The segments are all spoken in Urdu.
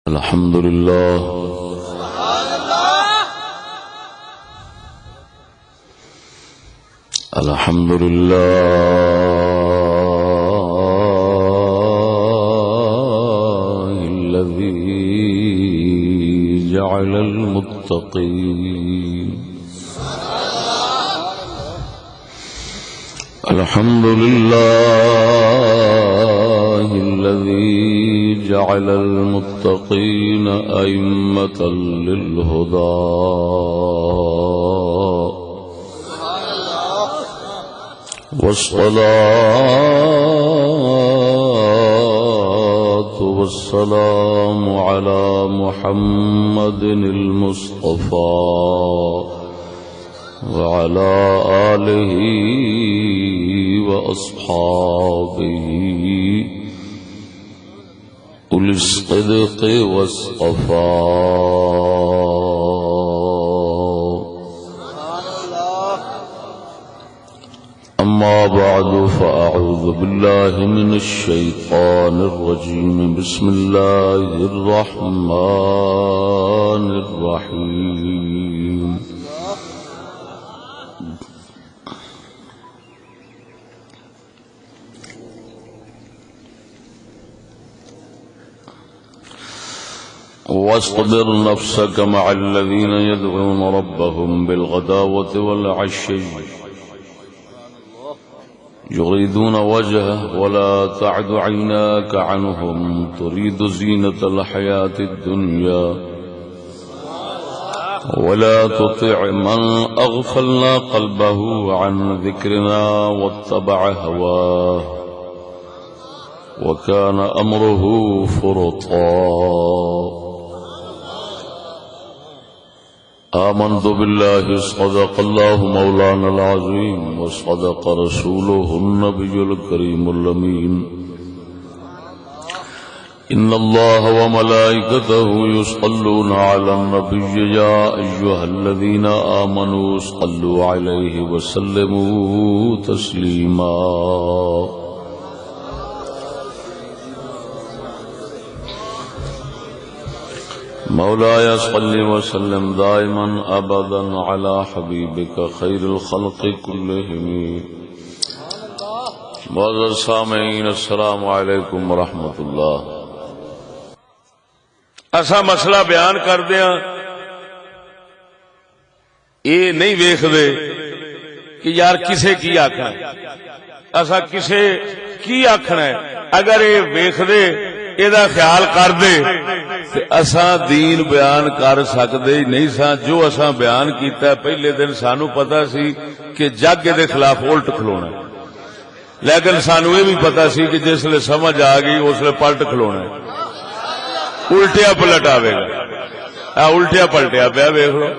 الحمد لله الحمد لله الذي جعل المتقين الحمد لله الذي جعل المتقين أئمة للهدى والصلاة والسلام على محمد المصطفى وعلى آله وأصحابه أولي الصدق والصفاء. أما بعد فأعوذ بالله من الشيطان الرجيم. بسم الله الرحمن الرحيم. واصطبر نفسك مع الذين يدعون ربهم بالغداوة والعشي يريدون وجهه ولا تعد عيناك عنهم تريد زينة الحياة الدنيا ولا تطع من أغفلنا قلبه عن ذكرنا واتبع هواه وكان أمره فرطا. آمنت بالله صدق الله مولانا العظيم وصدق رسوله النبي الكريم الأمين. إن الله وملائكته يصلون على النبي يا أيها الذين آمنوا صلوا عليه وسلموا تسليما. مولاي صل وسلم دائما أبدا على حبيبك خير الخلق كلهم. معزز سامعین السلام علیکم ورحمۃ اللہ. اسا مسئلہ بیان کردے ہاں یہ نہیں ویکھدے کہ یار کسے کی آکھنا ہے، اسا کسے کی آکھنا ہے. اگر یہ ویکھدے ایدا خیال کر دے تے اساں دین بیان کر سکدے ہی نہیں سا. جو اساں بیان کیتا ہے پہلے دن سانو پتا سی کہ جگ دے خلاف الٹ کھلونا ہے، لیکن سانو یہ بھی پتا سی کہ جس لئے سمجھ آ گئی اس لئے پلٹ کھلونا ہے، الٹیا پلٹ آوے گا. الٹیا پلٹیا پیا ویکھ لو.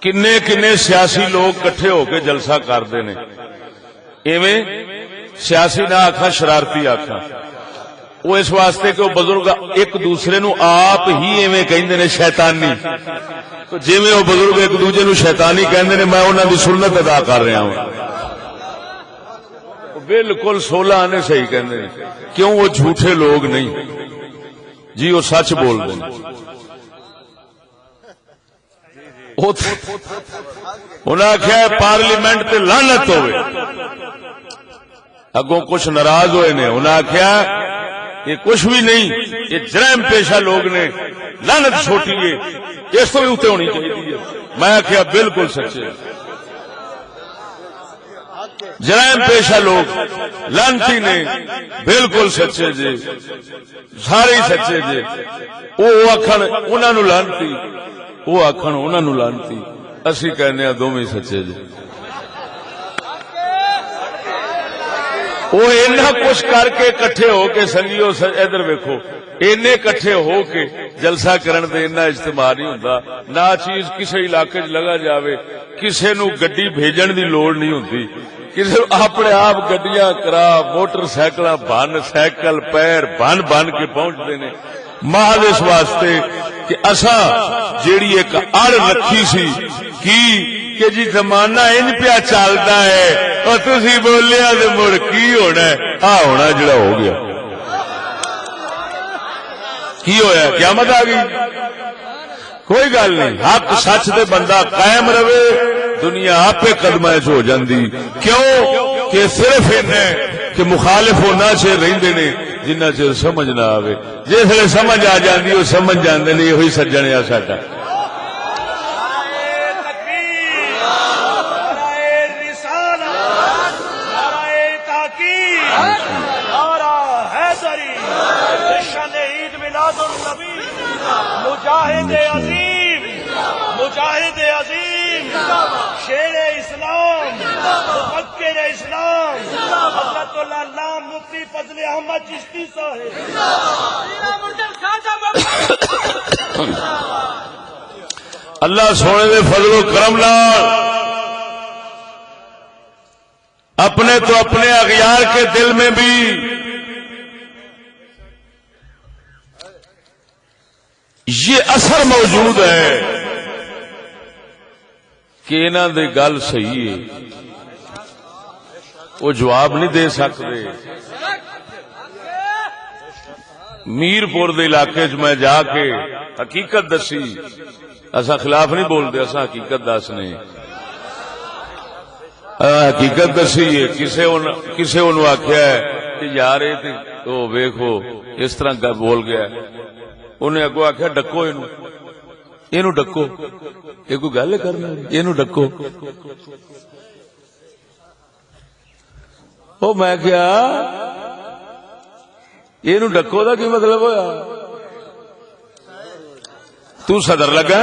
کنے کنے سیاسی لوگ کٹھے ہو کے جلسہ کرتے ہیں، ایویں سیاسی نہ آکھاں شرارتی آکھاں. وہ اس واسطے کہ وہ بزرگ ایک دوسرے نو آپ ہی ایویں کہندے نے شیطانی. تو جویں وہ بزرگ ایک دوسرے نو شیطانی کہندے نے میں انہاں دی سنت ادا کر رہا ہوں. بالکل 16 آنے صحیح کہندے نے. کیوں؟ وہ جھوٹے لوگ نہیں جی، وہ سچ بول دے. انہاں آکھیا پارلیمنٹ تے لعنت ہوئے. اگوں کچھ ناراض ہوئے نے، انہاں آکھیا یہ کچھ بھی نہیں، یہ جرائم پیشہ لوگ نے، لعنت چھوٹی ہے، اس تو بھی اتنے ہونی چاہیے. میں آخیا بالکل سچے، جرائم پیشہ لوگ لعنتی نے، بالکل سچے جی، سارے سچے جی. وہ آخر انہوں نے لعنتی، وہ آخر انہوں نے لعنتی، اسی کہنے ہیں دونوں سچے جی. وہ اینا کچھ کر کے کٹھے ہو کے سنگیو ادھر ویکھو، اینے کٹھے ہو کے جلسہ کرن دے اینا اجتماع نہیں ہوندا. نہ چیز کسی علاقے چ لگا جاوے، کسے نو گڈی بھیجن دی لوڑ نہیں ہوندی، کسے اپنے آپ گڈیاں کرا موٹر سائیکلاں بن سائیکل پیر بن بن کے پہنچدے نے. محض اس واسطے کہ اساں جیڑی ایک اڑ رکھی سی کی کہ جی زمانہ ان پیا چلتا ہے اور تسی بولیا تے مڑ کی ہونا ہے، ہونا جڑا ہو گیا. کی ہویا قیامت آ گئی؟ کوئی گل نہیں، حق سچ دے بندہ قائم رہے، دنیا آپ قدمہ چ ہو جاندی. کیوں کہ صرف انہیں کہ مخالف ہونا چاہیے رہندے نے جنہ چر سمجھ نہ آوے. جسے سمجھ آ جاندی وہ سمجھ جاندے نے یہی سجن آ ساڈا. مجاہد عظیم شیر اسلام مفکر اسلام حضرت اللہ مفتی فضل احمد چشتی صاحب. اللہ سونے دے فضل و کرم نال اپنے تو اپنے اغیار کے دل میں بھی یہ اثر موجود ہے کہ انہاں دی گل صحیح ہے، وہ جواب نہیں دے سکتے. میر پور دے علاقے چ میں جا کے حقیقت دسی، اسا خلاف نہیں بولتے، اسا حقیقت دسنے. حقیقت دسی ہے. کسے انہوں آخیا ہے کہ یار یہ ویکھو اس طرح بول گیا، انہیں اگو آخیا ڈکو یہ ڈکو، یہ کوئی گل کرنا یہ ڈکو. وہ میں کیا یہ ڈکو دا کی مطلب ہویا؟ تو صدر لگا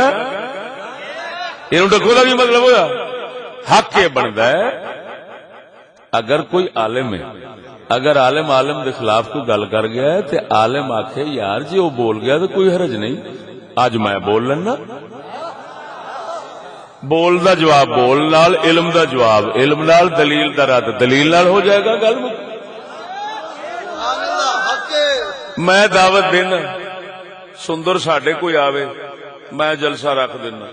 یہ ڈکو دا کی مطلب ہویا؟ حق یہ بنتا ہے اگر کوئی عالم ہے، اگر عالم دے خلاف کوئی گل کر گیا ہے تے عالم آکھے یار جی وہ بول گیا تو کوئی حرج نہیں، اج میں بول لینا. بول دا جواب بول نال، علم دا جواب علم نال، دلیل دا رد دلیل نال ہو جائے گا. گل میں دعوت دینا سندر ساڈے کوئی آوے، میں جلسہ رکھ دینا،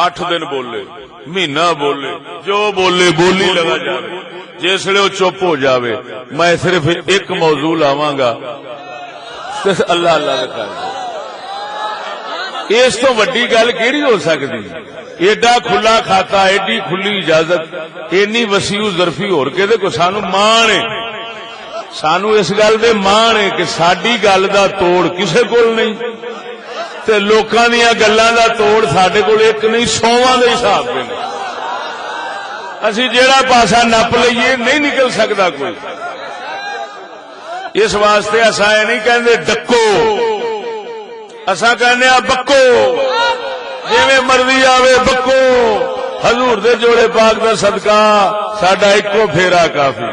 8 دن بولے، مہینہ بولے، جو بولے بولی لگا جائے، جسے وہ چپ ہو جاوے میں صرف ایک موضوع لاواں گا، اللہ اللہ کا. اس تو وڈی گل کیڑی ہو سکتی؟ ایڈا کھلا کھاتا، ایڈی کھلی اجازت، اینی وسیع ظرفی ہور کے کو سانو مان ہے، سانو اس گل دے مان ہے کہ ساڈی گل دا توڑ کسے کول نہیں تے لوکاں دیاں گلاں دا توڑ ساڈے کول ایک نہیں 100 دے حساب دے نہیں. اسی جیڑا پاسا نپ لئیے نہیں نکل سکتا کوئی. اس واسطے اسا یہ نہیں کہندے ڈکو، اسا کہنے بکو، جویں مرضی آوے بکو. حضور دے جوڑے پاک دا صدقہ ساڈا ایکو پھیرا کافی.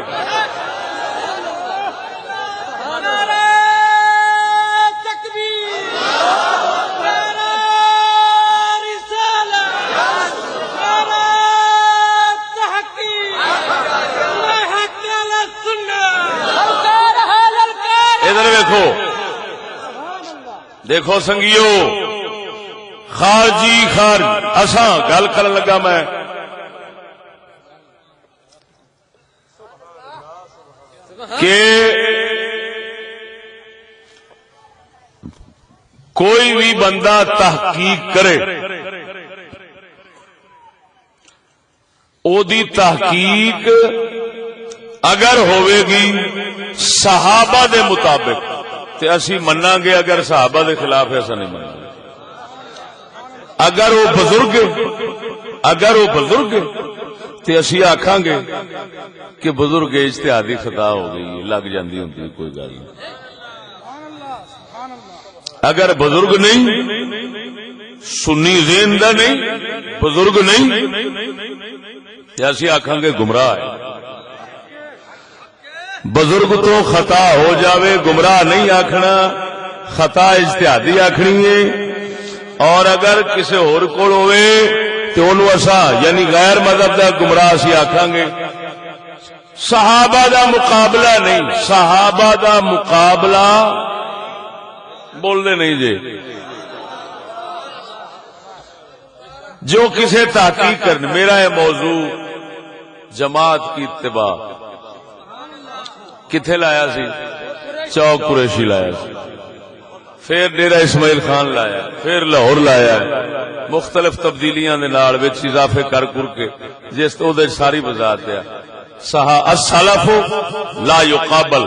دیکھو سنگیو، خارجی خارج اساں گل کرن لگا میں کہ کوئی بھی بندہ تحقیق کرے، او دی تحقیق اگر ہوئے گی صحابہ دے مطابق تے اسی مننا گے، اگر صحابہ دے خلاف ایسا نہیں مننا گے. اگر وہ بزرگ تے اسی آکھاں گے کہ بزرگ اجتہادی خطا ہو گئی، لگ جاندی ہوندی کوئی گل نہیں. اگر بزرگ نہیں، سنی ذہن دا نہیں، بزرگ نہیں تے اسی آکھاں گے گمراہ ہے. بزرگ تو خطا ہو جاوے گمراہ نہیں آکھنا، خطا اجتہادی آکھنی ہے. اور اگر کسی اور کول ہوئے تو انہوں اسا یعنی غیر مذہب دا گمراہ اسی آکھاں گے. صحابہ دا مقابلہ نہیں، صحابہ دا مقابلہ بولنے نہیں جے. جو کسی تحقیق کرنے، میرا یہ موضوع جماعت کی اتباع کتھے لایا سی؟ چوک قریشی لایا سی. پھر ڈیرہ اسماعیل خان لایا، پھر لاہور لایا، مختلف تبدیلیاں دے نال وچ اضافے کر کے جس تو دے ساری وضاحت ہے۔ السلف لا یقابل،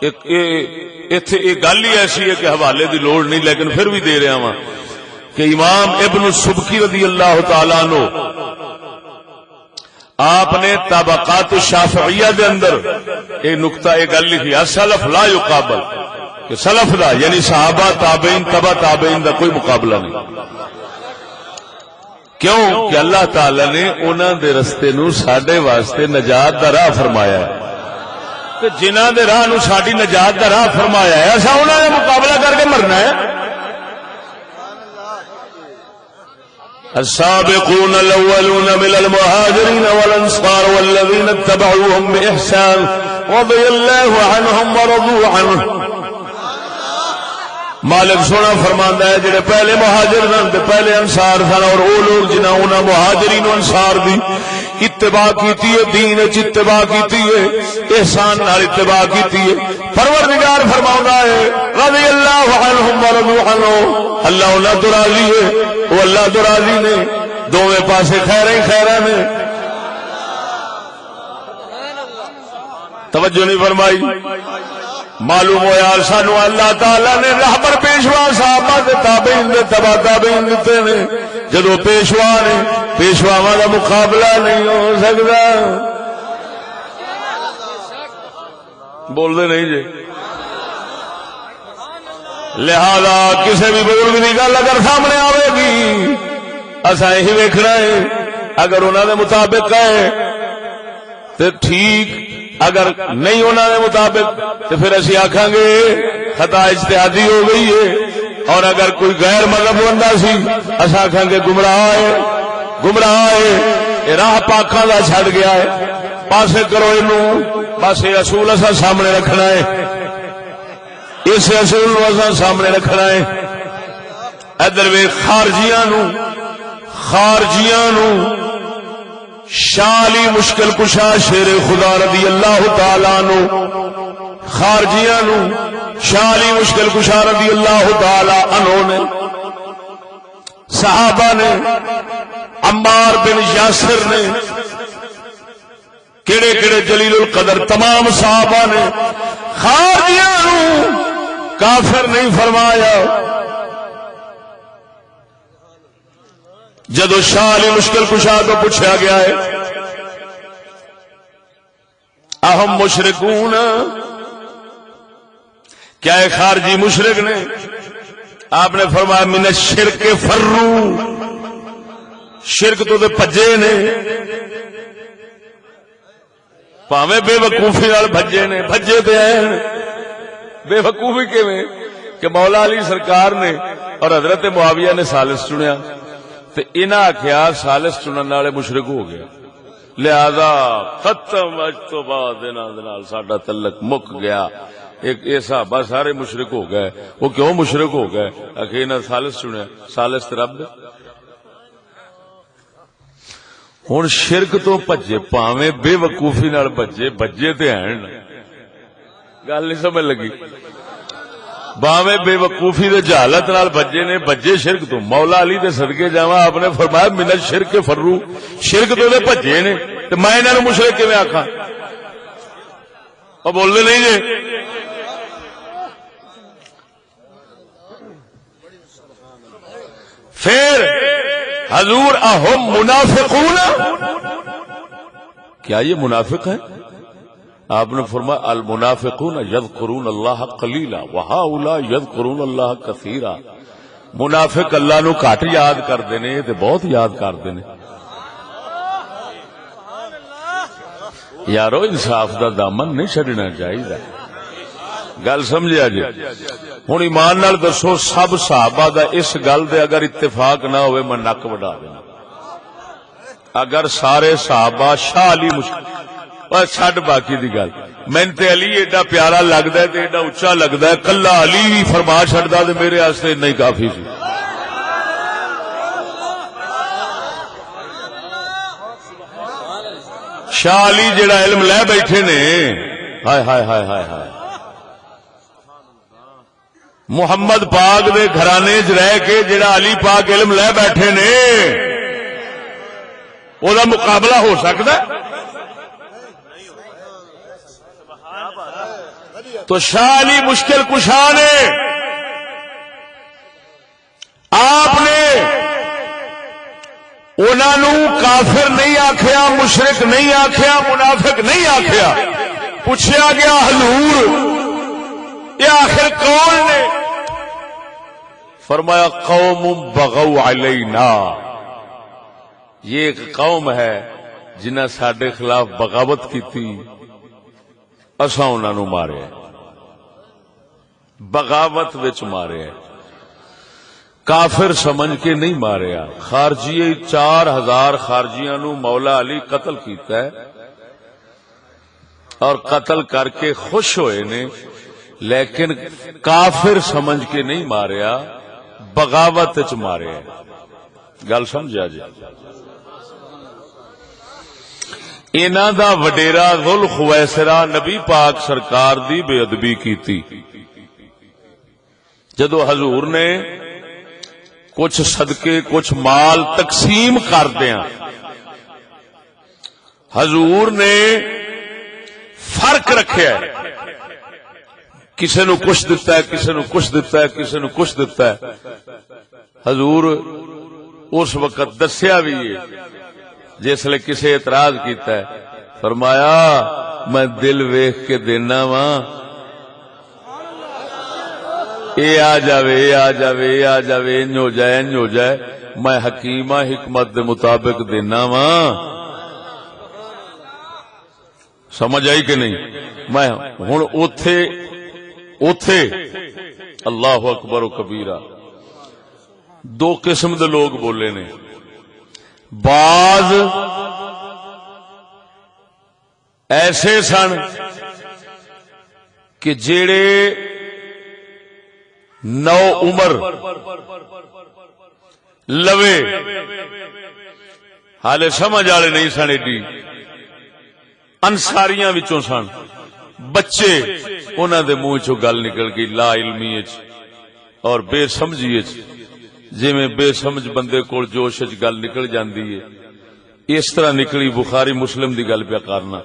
ایتھے یہ گل ہی ایسی ہے کہ حوالے دی لوڑ نہیں، لیکن پھر بھی دے رہا ہاں کہ امام ابن السبکی رضی اللہ تعالیٰ عنہ آپ نے طبقات الشافعیہ دے اندر ایک نقطہ ایک گل لکھی، السلف لا یقابل، کہ سلف دا یعنی صحابہ تابعین تبع تابعین دا کوئی مقابلہ نہیں۔ کیوں کہ اللہ تعالی نے انہاں دے رستے نو ساڈے واسطے نجات دا راہ فرمایا ہے، تے جنہاں دے راہ نو ساڈی نجات دا راہ فرمایا ہے، ایسا انہاں دا مقابلہ کر کے مرنا ہے۔ السابقون الاولون من المهاجرين والانصار والذين اتبعوهم باحسان رضي الله عنهم ورضوا عنه۔ مالک سونا فرماندا ہے جڑے پہلے مہاجر سن تے پہلے انصار سن، اور وہ لوگ جنہاں انہاں مہاجرین و انصار دی اتباع کیتی ہے، دین وچ اتباع کیتی ہے، احسان نال اتباع کیتی ہے، پروردگار فرماوندا ہے رضی اللہ عنہم ورضوا عنہ، اللہ انہاں تو راضی ہے، وہ اللہ تو راضی نے، دوویں پاسے خیر ہی خیر نے۔ توجہ نہیں فرمائی؟ معلوم ہوا سانو اللہ تعالی نے رہبر پیشوا صحابہ دے تابعین دے تبع تابعین دیتے نے، جدو پیشوا نے پیشواواں دا مقابلہ نہیں ہو سکتا۔ بول دے نہیں جی؟ لہذا کسی بھی بزرگ کی گل اگر سامنے آئے گی اسا یہی ویکھنا ہے، اگر انہوں نے مطابق ہے تو ٹھیک، اگر نہیں انہوں نے مطابق تو پھر اسی آکھاں گے خطا اجتہادی ہو گئی ہے، اور اگر کوئی غیر مذہب بندہ سی اسا آکھاں گے گمراہ ہے، گمراہ ہے، یہ راہ پاکاں دا چھڑ گیا ہے، پاسے کرو اینوں، بس یہ اصول اسا سامنے رکھنا ہے، اس اصول نو اسا سامنے رکھنا ہے۔ ادھر وے خارجیاں نو شالی مشکل کشا شیر خدا رضی اللہ تعالی عنہ، خارجیاں نو شالی مشکل کشا رضی اللہ تعالی عنہ نے، صحابہ نے، عمار بن یاسر نے، کیڑے کیڑے جلیل القدر تمام صحابہ نے خارجیاں نو کافر نہیں فرمایا۔ جدو شالی مشکل کشا کو پوچھا گیا ہے اہم مشرکون، کیا ہے خارجی مشرک نے؟ آپ نے فرمایا من الشرک فرو، شرک تو بھجے نے، پاویں بے وقوفی نال بھجے نے، بھجے تے ہیں بے وقوفی کیویں کہ مولا علی سرکار نے اور حضرت معاویہ نے ثالث چنیا تے انہاں آکھیا ثالث چنن والے مشرک ہو گیا، لہذا ختم اج تو بعد انہاں دے نال ساڈا تعلق مک گیا۔ ایک یہ صحابہ سارے مشرک ہو گئے، وہ کیوں مشرک ہو گئے؟ آخر انہاں ثالث چنیا، ثالث تے رب۔ ہن شرک تو بھجے پاویں بے وقوفی نال بھجے تے ہیں، گل نہیں سمجھ لگی؟ باویں بے وقوفی دے جہالت نال بجے نے، بجے شرک تو۔ مولا علی دے صدقے جاواں آپ نے فرمایا من الشرک فرو، شرک تو دے بجے نے تے میں انہاں نوں مشرک کیویں آکھاں؟ او بول دے نہیں جی؟ پھر حضور اہم منافقون، کیا یہ منافق ہے؟ آپ نے فرمایا المنافقون یذکرون اللہ قلیلا وہؤلاء یذکرون اللہ کثیرا، منافق اللہ نو گھٹ یاد کردے نے تے بہت یاد کردے نے۔ یارو انصاف دا دامن نہیں چھڈنا چاہیے، گل سمجھیا جی؟ ہن ایمان نال دسو سب صحابہ دا اس گل دے اگر اتفاق نہ ہوئے میں نک وڈا دینا۔ اگر سارے صحابہ شاہ علی چھڈ باقی دی گل، میں تے علی ایڈا پیارا لگدا ہے تے ایڈا اچا لگدا ہے، کلا علی بھی فرما چھڈدا تے میرے واسطے اتنا ہی کافی سی۔ شاہ علی جڑا علم لے بیٹھے نے، ہائے ہائے ہائے ہائے ہائے، محمد پاک دے گھرانے چ رہ کے جڑا علی پاک علم لے بیٹھے نے او دا مقابلہ ہو سکتا ہے؟ تو شاہ علی مشکل کشا نے آپ نے انہوں کافر نہیں آکھیا، مشرک نہیں آکھیا، منافق نہیں آکھیا. پوچھا گیا حضور یہ آخر کون نے؟ فرمایا قوم بغوا علینا، یہ ایک قوم ہے جنہیں ساڈے خلاف بغاوت کی تھی، اساں انہاں نوں ماریا، بغاوت وچ ماریا، کافر سمجھ کے نہیں ماریا. خارجی 4000 خارجیاں نو مولا علی قتل کیتا ہے اور قتل کر کے خوش ہوئے نے، لیکن کافر سمجھ کے نہیں ماریا، بغاوت وچ ماریا. گل سمجھا جی؟ انہاں دا وڈیرا ذوالخویسرا نبی پاک سرکار دی بے ادبی کیتی. جدو حضور نے کچھ صدقے کچھ مال تقسیم کر دیا، حضور نے فرق رکھیا ہے، کسے نو کچھ دتا ہے، کسے نو کچھ دتا ہے، کسے نو کچھ دتا ہے. حضور اس وقت دسیا بھی ہے جس لئے کسے اعتراض کیتا ہے، فرمایا میں دل ویکھ کے دینا وا، اے آ جاوے، اے آ جاوے، اے آ جاوے، انج ہو جائے، انج ہو جائے، میں حکیمہ حکمت دے مطابق دینا وا. سمجھ آئی کہ نہیں؟ میں ہن اوتھے اللہ اکبر و کبیرہ دو قسم دے لوگ بولے نے. بعض ایسے سن کہ جیڑے نو عمر لوے حالے سمجھ والے نہیں سن، ایڈی انصاریاں وچوں سن بچے، انہاں دے منہ چوں گل نکل گئی لا علمی اور بے سمجھی، جویں بے سمجھ بندے کول جوش وچ گل نکل جاندی ہے، اس طرح نکلی. بخاری مسلم دی گل پیا کرنا.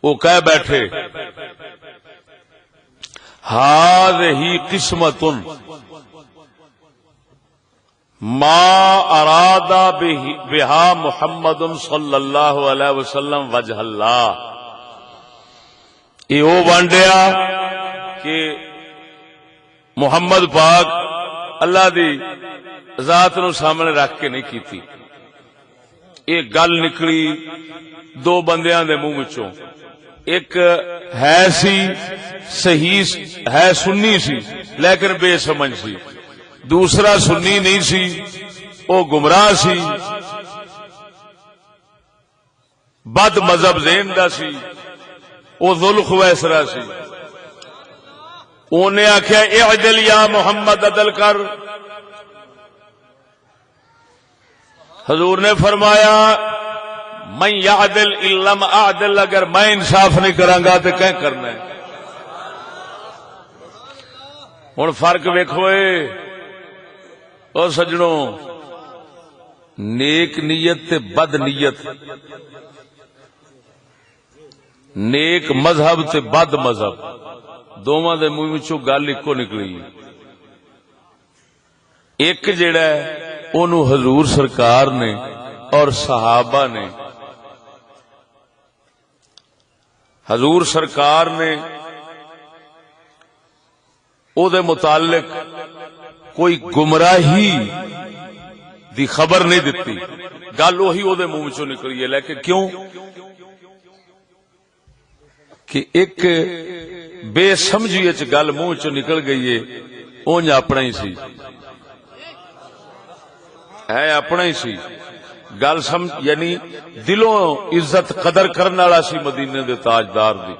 وہ کہہ بیٹھے ہذہ قسمت ما اراد بها محمد صلی اللہ علیہ وسلم وجہ اللہ. یہ وہ وانڈیا کہ محمد پاک اللہ دی ذات نو سامنے رکھ کے نہیں کیتی. ایک گل نکلی دو بندیاں دے منہ وچوں، ایک ہے سی صحیح ہے سنی سی لیکن بے سمجھ سی، دوسرا سنی نہیں سی او گمراہ سی، بد مذہب ذہن دا سی، او ذوالخویسرا سی. انہیں آخیا اعدل یا محمد عدل کر. حضور نے فرمایا من یعدل ان لم اعدل، اگر میں انصاف نہیں کراں گا تو کیا کرنا ہے؟ ہن فرق ویکھو او سجنوں، نیک نیت تے بد نیت، نیک مذہب تے بد مذہب، دونوں دے منہ وچوں گل اکو نکلی. ایک جیڑا ہے اونوں حضور سرکار نے اور صحابہ نے، حضور سرکار نے او دے متعلق کوئی گمراہی دی خبر نہیں دتی، گل وہی او دے منہ وچوں نکلی ہے. لیکن کیوں کہ ایک بے سمجھی وچ گل منہ چوں نکل گئی ہے، اونج اپنا ہی سی، ہے اپنا ہی سی. گل سمجھ یعنی دلوں عزت قدر کرنے والا سی مدینے دے تاجدار دی،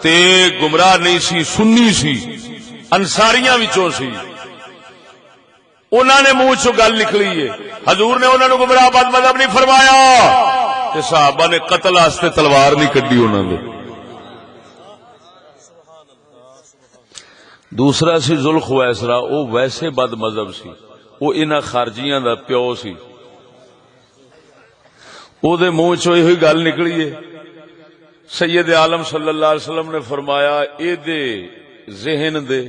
تے گمراہ نہیں سی، سنی سی، انصاریاں وچوں سی. انہاں نے منہ چوں گل نکلی ہے، حضور نے انہاں نو گمراہ بد مذہب نہیں فرمایا، تے صحابہ نے قتل واسطے تلوار نہیں کڈی انہاں دے. دوسرا سی ذوالخویسرا، وہ ویسے بد مذہب سی، وہ انہاں خارجیاں دا پیو سی، او دے منہ چوں یہ گل نکلی ہے۔ سید عالم صلی اللہ علیہ وسلم نے فرمایا اے دے ذہن دے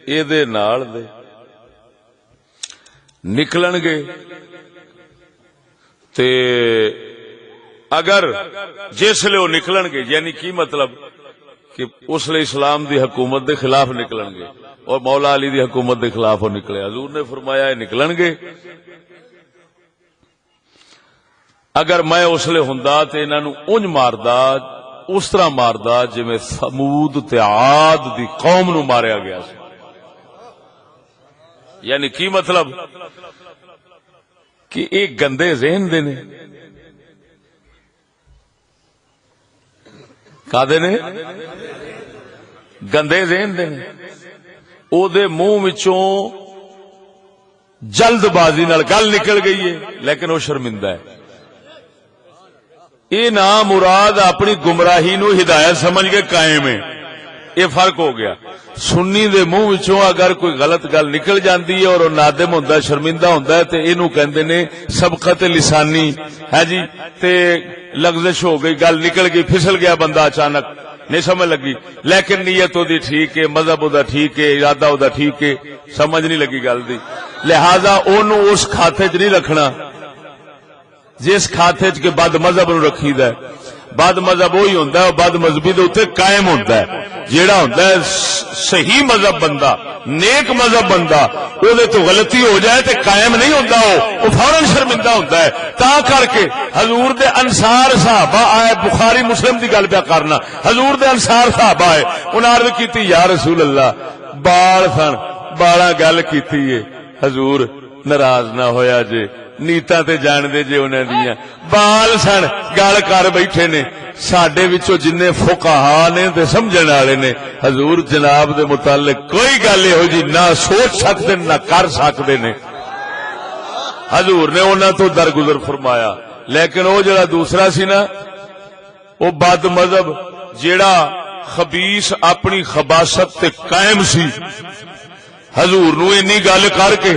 اے دے نال دے نکلن گے تے اگر جس لئے وہ نکلن گے، یعنی کی مطلب کہ اس لئے اسلام دی حکومت دے خلاف نکلن گے، اور مولا علی دی حکومت دے خلاف وہ نکلے۔ حضور نے فرمایا یہ نکلن گے، اگر میں اس لئے ہوندا تے انہاں نوں اونج ماردا، اس طرح ماردا جویں ثمود تے عاد دی قوم نو ماریا گیا سی۔ یعنی کی مطلب کہ ایک گندے ذہن دے نے، کادے نے گندے ذہن دے نے، او دے منہ وچوں جلد بازی نال گل نکل گئی ہے، لیکن وہ شرمندہ ہے۔ یہ نام مراد اپنی گمراہی نو ہدایت سمجھ کے قائم ہے، یہ فرق ہو گیا۔ سنی دے منہ وچوں اگر کوئی غلط گل نکل جاندی ہے اور وہ نادم ہوندا ہے، شرمندہ ہوندا ہے، تے اینو کہندے نے سبقت لسانی ہے جی، تے لغزش ہو گئی، گل نکل گئی، پھسل گیا بندہ اچانک، نہیں سمجھ لگی، لیکن نیت دی ٹھیک ہے، مذہب دا ٹھیک ہے، ارادہ دا ٹھیک ہے، سمجھ نہیں لگی گل دی، لہذا اونوں اس کھاتے چ نہیں رکھنا جس کھاتے چ کے بد مذہب نو رکھی دا ہے۔ بد مذہب وہی ہوندا ہے، بد مذہبی دے اوتے قائم ہوندا ہے۔ جیڑا ہوندا ہے صحیح مذہب بندہ، نیک مذہب بندہ، او دے تو غلطی ہو جائے تے قائم نہیں ہوندا، او فوراً شرمندہ ہوندا ہے۔ تا کر کے حضور دے انصار صحابہ آئے، بخاری مسلم دی گل پیا کرنا، حضور دے انصار صحابہ آئے، انہاں عرض کیتی یا رسول اللہ بال سن، بالاں گل کیتی ہے، حضور ناراض نہ ہویا جے، نیتا تے جان دے جے انہاں دیاں، بال سن گل کر بیٹھے نے، ساڈے وچوں جنے فقہا نے تے سمجھن والے نے، حضور جناب دے متعلق کوئی گل ہو جی نہ سوچ سکدے نہ کر سکدے نے، حضور نے انہاں تو درگزر فرمایا۔ لیکن وہ جڑا دوسرا سی نا، وہ بد مذہب جیڑا خبیث اپنی خباثت تے قائم سی، حضور نو انی گل کر کے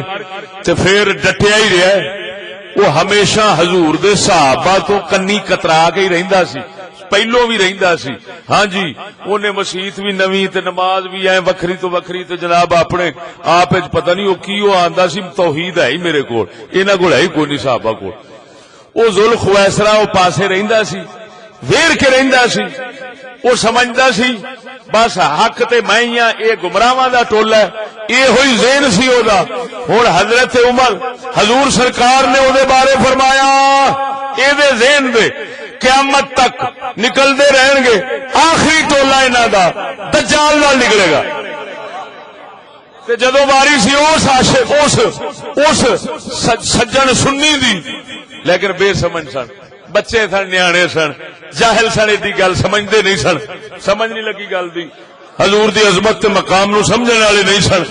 تے پھر ڈٹیا ہی رہا ہے، وہ ہمیشہ حضور دے صحابہ تو کنی کترا کے ہی رہندا سی، پہلو بھی رہندا سی۔ ہاں جی، انہیں مسیت بھی نویں تے نماز بھی اے وکھری تو وکھری، تے جناب اپنے آپ وچ پتہ نہیں وہ کی وہ آندا سی، توحید ہے ہی میرے کول، انہاں کول ہے ہی کوئی نہیں صحابہ کول۔ وہ ذوالخویسرا وہ پاسے رہندا سی، ویر کے رہندا سی، وہ سمجھدا سی بس حق تے میں ہاں، اے گمراہاں دا ٹولہ ہے، اے ہوئی ذہن سی او دا۔ ہن حضرت عمر حضور سرکار نے او دے بارے فرمایا اے دے ذہن دے قیامت تک نکل دے رہن گے، آخری ٹولہ انہاں دا دجال نال نکلے گا۔ تے جدوں باری سی اس عاشق اس سجن سنی دی، لیکن بے سمجھ سن، بچے سن، نیانے سن، جاہل سن، ایدی گل سمجھدے نہیں سن، سمجھ نہیں لگی گل دی، حضور دی عظمت تے مقام نو سمجھن والے نہیں سن۔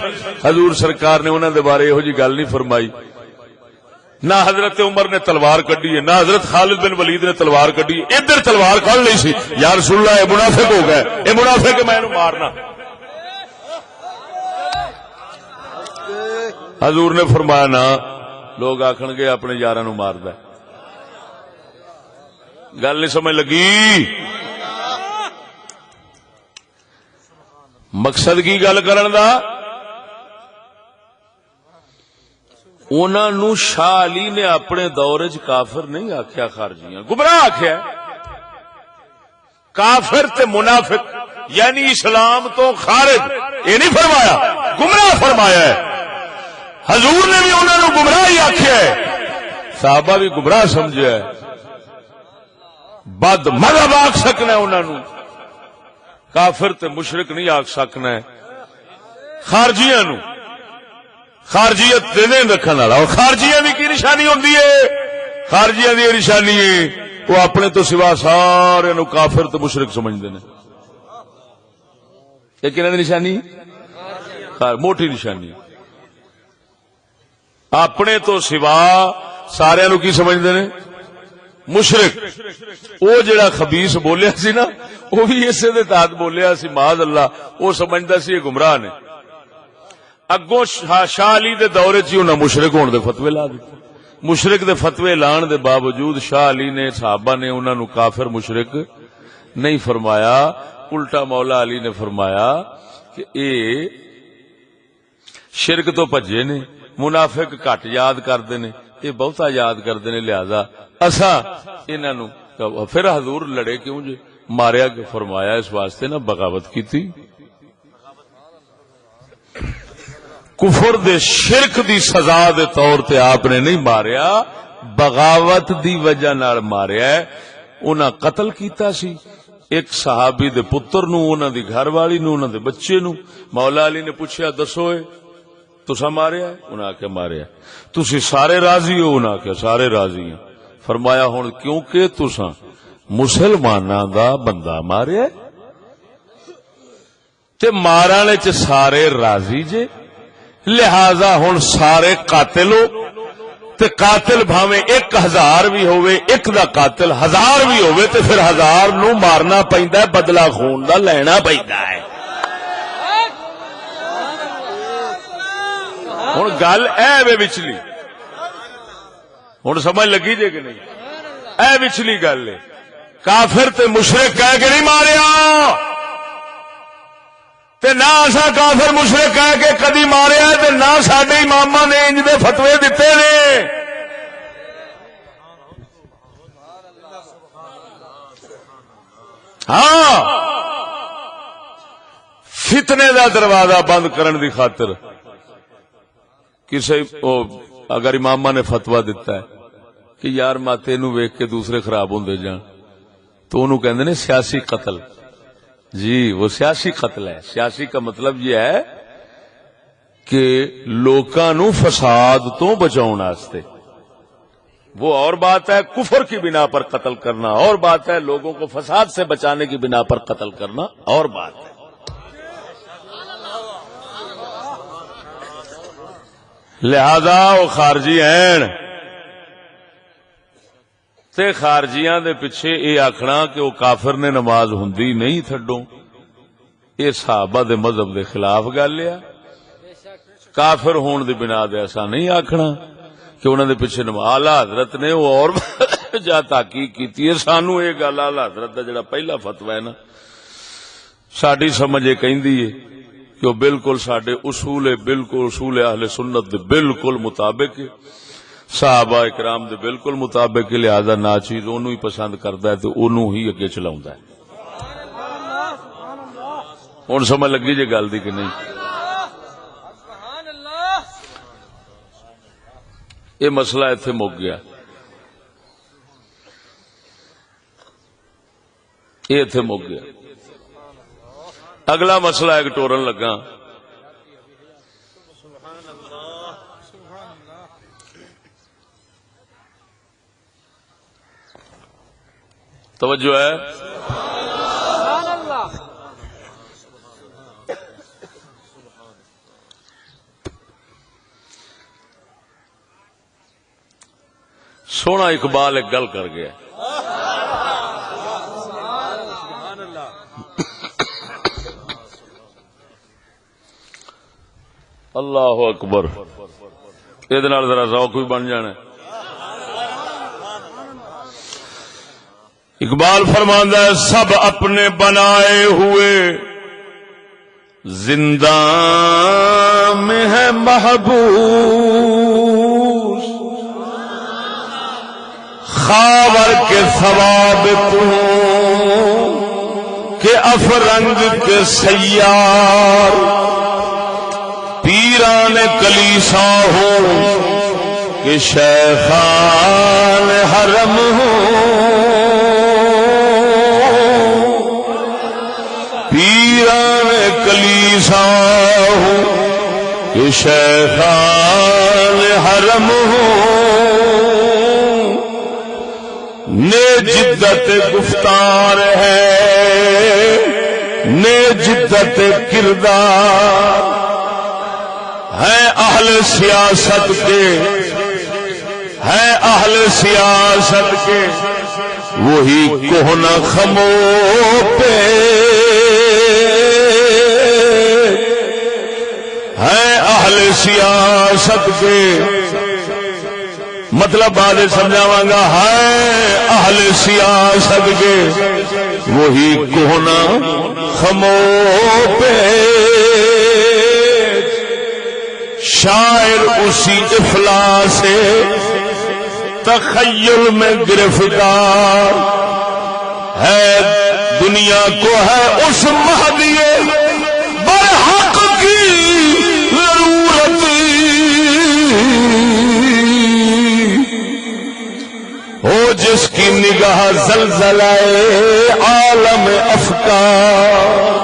حضور سرکار نے انہاں دے بارے یہو جی گل نہیں فرمائی۔ نہ حضرت عمر نے تلوار کڈی ہے، نہ حضرت خالد بن ولید نے تلوار کڈی ہے، ادھر تلوار کھڑ لئی سی، یا رسول اللہ اے منافق ہو گئے، اے منافق میں اینو مارنا۔ حضور نے فرمایا نا، لوگ آکھن گے اپنے یاراں نو ماردا ہے، گل نہیں سمجھ لگی۔ مقصد کی گل کرن دا، انہاں نو شاہ علی نے اپنے دور وچ کافر نہیں آکھیا، خارجیاں گمراہ آکھیا، کافر تے منافق یعنی اسلام تو خارج، یہ نہیں فرمایا، گمراہ فرمایا ہے۔ حضور نے بھی انہاں نو گمراہ ہی آکھیا ہے، صحابہ بھی گمراہ سمجھیا ہے، بد مذہب آکھ سکنا ہے انہاں نو، کافر تے مشرک نہیں آکھ سکنا ہے۔ خارجیاں نو خارجیت دے دین رکھن والا، اور خارجیاں دی کی نشانی ہوندی ہے؟ خارجیاں دی نشانی ہے وہ اپنے تو سوا سارے نو کافر تے مشرک سمجھدے نے۔ یہ کنہاں دی نشانی؟ موٹی نشانی، اپنے تو سوا سارے نو کی سمجھدے نے؟ مشرک۔ وہ جڑا خبیث بولیا سی نا، وہ بھی اسے دے تحت بولیا سی، معاذ اللہ، وہ سمجھدا سی یہ گمراہ نے، اگوں شاہ علی دے دورے چ انہاں مشرک ہون دے فتوی لا دیتے. مشرک دے فتوی لان دے باوجود شاہ علی نے صحابہ نے انہاں نو کافر مشرک نہیں فرمایا. الٹا مولا علی نے فرمایا کہ اے شرک تو بھجے نے, منافق گھٹ یاد کردے نے, یہ بہتا یاد کردے نے, لہذا اساں انہاں نو. پھر حضور لڑے کیوں جے, ماریا کہ فرمایا اس واسطے نہ بغاوت کیتی. کفر دے شرک دی سزا دے طور تے آپ نے نہیں ماریا, بغاوت دی وجہ نال ماریا ہے. انہاں قتل کیتا سی ایک صحابی دے پتر نو, انہاں دی گھر والی نو, انہاں دے بچے نو. مولا علی نے پوچھا دسو تسا ماریا ہے؟ انہاں آکھیا ماریا. تسی سارے راضی ہو؟ انہاں آکھیا سارے راضی ہیں. فرمایا ہن کیونکہ تساں مسلماناں دا بندہ ماریا ہے تے مارن وچ سارے راضی جے, لہذا ہن سارے قاتل ہو تے قاتل بھاویں 1000 بھی ہوئے, ایک دا قاتل 1000 بھی ہوئے تے پھر 1000 نو مارنا پیندا ہے, بدلہ خون دا لینا پیندا ہے. ہن گل اے وے وچلی, ہن سمجھ لگی جے کہ نہیں؟ اے وچلی گل ہے. کافر تے مشرک کہہ کے نہیں ماریا تے نہ اسا کافر مشرک کہہ کے کدی ماریا تے نہ ساڈے اماماں نے انج دے فتوی دتے نے. ہاں فتنے دا دروازہ بند کرن دی خاطر کسے اگر اماماں نے فتوی دتا ہے کہ یار ماتے نو ویکھ کے دوسرے خراب ہوندے جان, تو انہوں کہندے نے سیاسی قتل. جی وہ سیاسی قتل ہے. سیاسی کا مطلب یہ ہے کہ لوکاں نو فساد تو بچاؤن واسطے. وہ اور بات ہے کفر کی بنا پر قتل کرنا, اور بات ہے لوگوں کو فساد سے بچانے کی بنا پر قتل کرنا, اور بات ہے. لہذا وہ خارجی ہیں تے خارجیاں دے پیچھے یہ آکھنا کہ وہ کافر نے نماز ہوندی نہیں تھڈو, یہ صحابہ دے مذہب دے خلاف گل ہے. کافر ہون دی بنا دے ایسا نہیں آکھنا کہ انہوں نے پیچھے نماز. اعلی حضرت نے وہ اور جا تحقیق کیتی ہے. سانو یہ گل اعلی حضرت دا جڑا پہلا فتوی ہے نا, ساڈی سمجھ یہ کہندی ہے کہ وہ بالکل ساڈے اصول اہل سنت دے بالکل مطابق ہے, صحابہ اکرام دے بالکل مطابق, لہذا نا چیز اونوں ہی پسند کردا ہے تو اونوں ہی اگے چلاوندا ہے. ہن سمجھ لگی جے گل دی کہ نہیں؟ یہ مسئلہ ایتھے مک گیا. یہ ایتھے مک گیا. اگلا مسئلہ ایک ٹورن لگا. توجہ ہے؟ سونا اقبال ایک گل کر گیا. اللہ اکبر. یہ ذرا ذوق بھی بن جانا. اقبال فرماندا ہے سب اپنے بنائے ہوئے زندان میں ہے محبوس, خاور کے ثواب تم کہ افرنگ کے سیار, پیران کلیسا ہو کہ شیخان حرم ہو, پیران کلیسا ہو کہ شیخان حرم ہو, نے جدت گفتار ہے نے جدت کردار, ہے اہل سیاست کے ہے اہل سیاست کے وہی کوہنا خمو پہ, ہے اہل سیاست کے مطلب بعد سمجھاواں گا. ہے اہل سیاست کے وہی کونا خمو پہ شاعر اسی افلاس تخیل میں گرفتار ہے. دنیا کو ہے اس مہدی برحق کی ضرورت ہو جس کی نگاہ زلزلہ عالم افکار.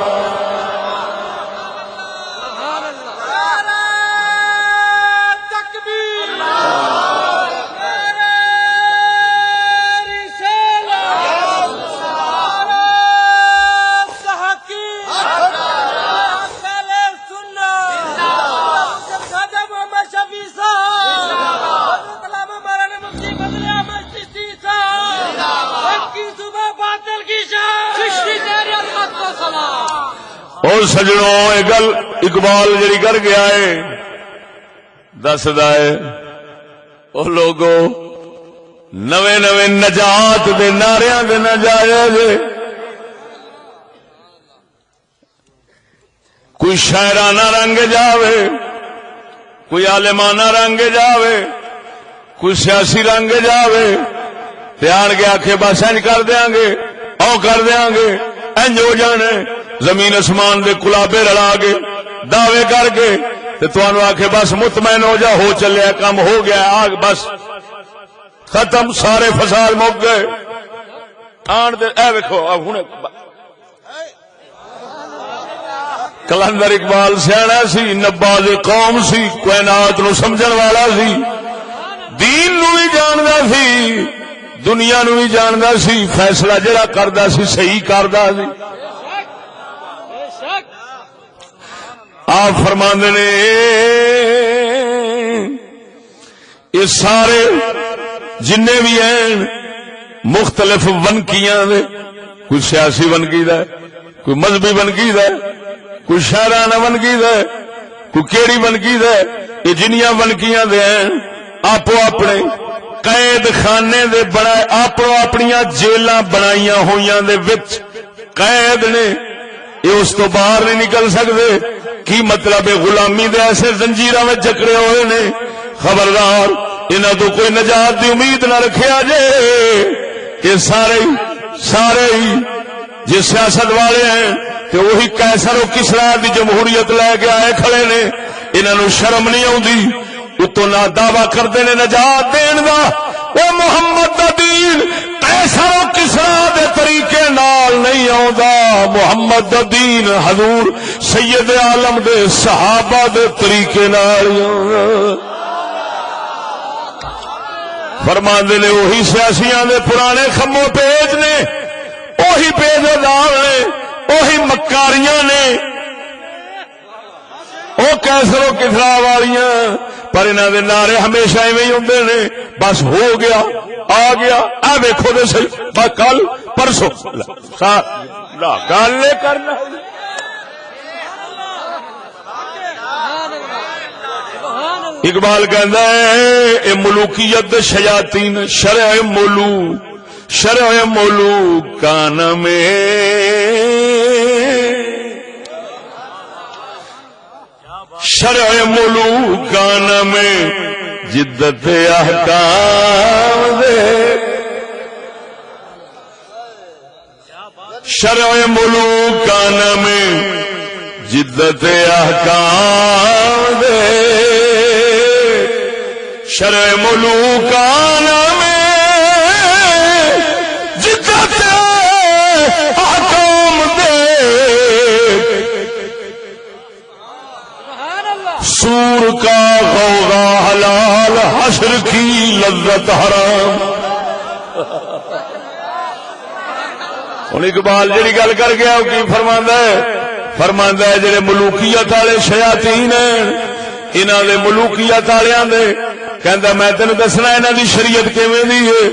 اور سجنوں یہ گل اقبال جڑی کر گیا ہے دسدا ہے وہ لوگوں نویں نویں نجات دے نعریاں دے نہ جایا جے کوئی شاعرانہ رنگ جاوے کوئی عالمانہ رنگ جاوے کوئی سیاسی رنگ جاوے تیار کے آکھے بس انج کر دیاں گے او کر دیاں گے انج ہو جانے زمین اسمان دے کلابے رلا کے دعوے کر کے تے تانوں آکھے بس مطمئن ہو جا ہو چلیا کام ہو گیا آگ بس ختم سارے فساد مک گئے. آن دے اے ویکھو اب ہن کلندر اقبال سیاح سی نباز قوم سی کائنات نو سمجھن والا سی دین نو بھی جاندا سی دنیا نو بھی جاندا سی فیصلہ جڑا کردا سی صحیح کردا سی. آپ فرماندے نے یہ سارے جن بھی ہیں مختلف ونکیاں دے کوئی سیاسی ونکی دا کوئی مذہبی ونکی دا کوئی شاعرانہ ونکی دا کوئی کیڑی ونکی دا یہ جنیاں ونکیاں دے ہیں آپو اپنے قید خانے دے بنائے آپو اپنیاں جیلاں بنائیاں ہویاں دے وچ قید نے یہ اس تو باہر نہیں نکل سکتے. کی مطلب ہے غلامی دے ایسے زنجیراں میں جکڑے ہوئے نے خبردار انہاں تو کوئی نجات دی امید نہ رکھیا جے کہ سارے ہی جی سیاست والے ہیں کہ وہی قیصر و کسریٰ دی جمہوریت لے کے آئے کھڑے نے انہاں نو شرم نہیں آوندی اتوں نہ دعویٰ کردے نے نجات دین دا. او محمد دا دین قیصر و کسریٰ دے طریقے نال نہیں آوندا محمد دا دین حضور سید عالم دے صحابہ دے طریقے نال آوندا. فرماندے نے وہی سیاسیاں دے پرانے خمو پیج نے وہی پیجدار نے وہی مکاریاں نے وہ قیصر و کسریٰ والیاں پر انہاں دے نعرے ہمیشہ ایویں ہی ہوندے نے بس ہو گیا آ گیا اے ویکھو تے صحیح بس کل پرسوں گل نہیں کرنا. اقبال کہندا ہے اے ملوکیت شیاطین شرع مولو کان میں شرع ملوکان میں جدت احکام دے شرع ملوکان میں جدت احکام دے شرع ملوکان میں جدت احکام دے سور کا غوغا حلال حشر کی لذت حرام. ہن اقبال جڑی گل کر گیا وہ کی فرماندا ہے جڑے ملوکیت والے شیاطین ہیں انہاں دے ملوکیت والیاں دے کہندا میں تینوں دسنا انہاں دی شریعت کیویں دی ہے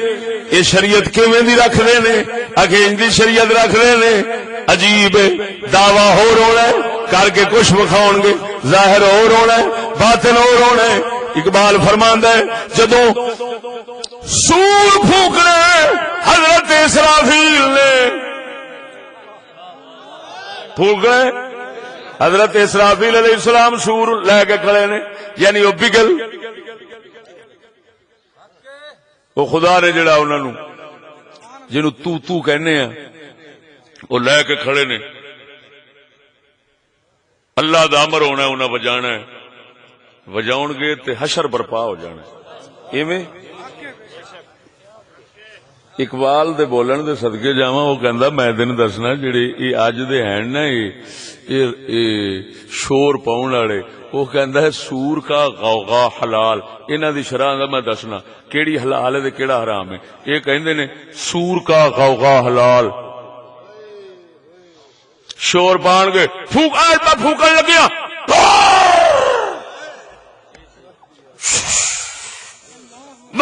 یہ شریعت کیویں دی رکھدے نے اگے ان دی شریعت رکھدے نے عجیب دعویٰ ہو رہا ہے کر کے کچھ وکھاؤن گے ظاہر اور ہونا ہے باطن اور ہونا ہے. اقبال فرماندا ہے جدوں سور پھونکنا حضرت اسرافیل نے پھونکنا حضرت اسرافیل علیہ السلام سور لے کے کھڑے نے یعنی وہ بگل وہ خدا نے جڑا انہوں نے جنہوں تو کہنے ہیں وہ لے کے کھڑے نے اللہ دا امر ہونا ہے انہیں بجانا ہے وجاؤن گے تے حشر برپا ہو جانا ایویں. اقبال دے بولن دے صدقے جاواں وہ کہندا میں تینوں دسنا جڑے یہ اج دے ہیں نا یہ شور پاؤن والے وہ کہندا ہے سور کا غوغا حلال انہاں دی شرع دا میں دسنا کیڑی حلال ہے تے کیڑا حرام ہے. یہ کہندے نے سور کا غوغا حلال شور پان گے پھونک آج میں پھونکن لگیا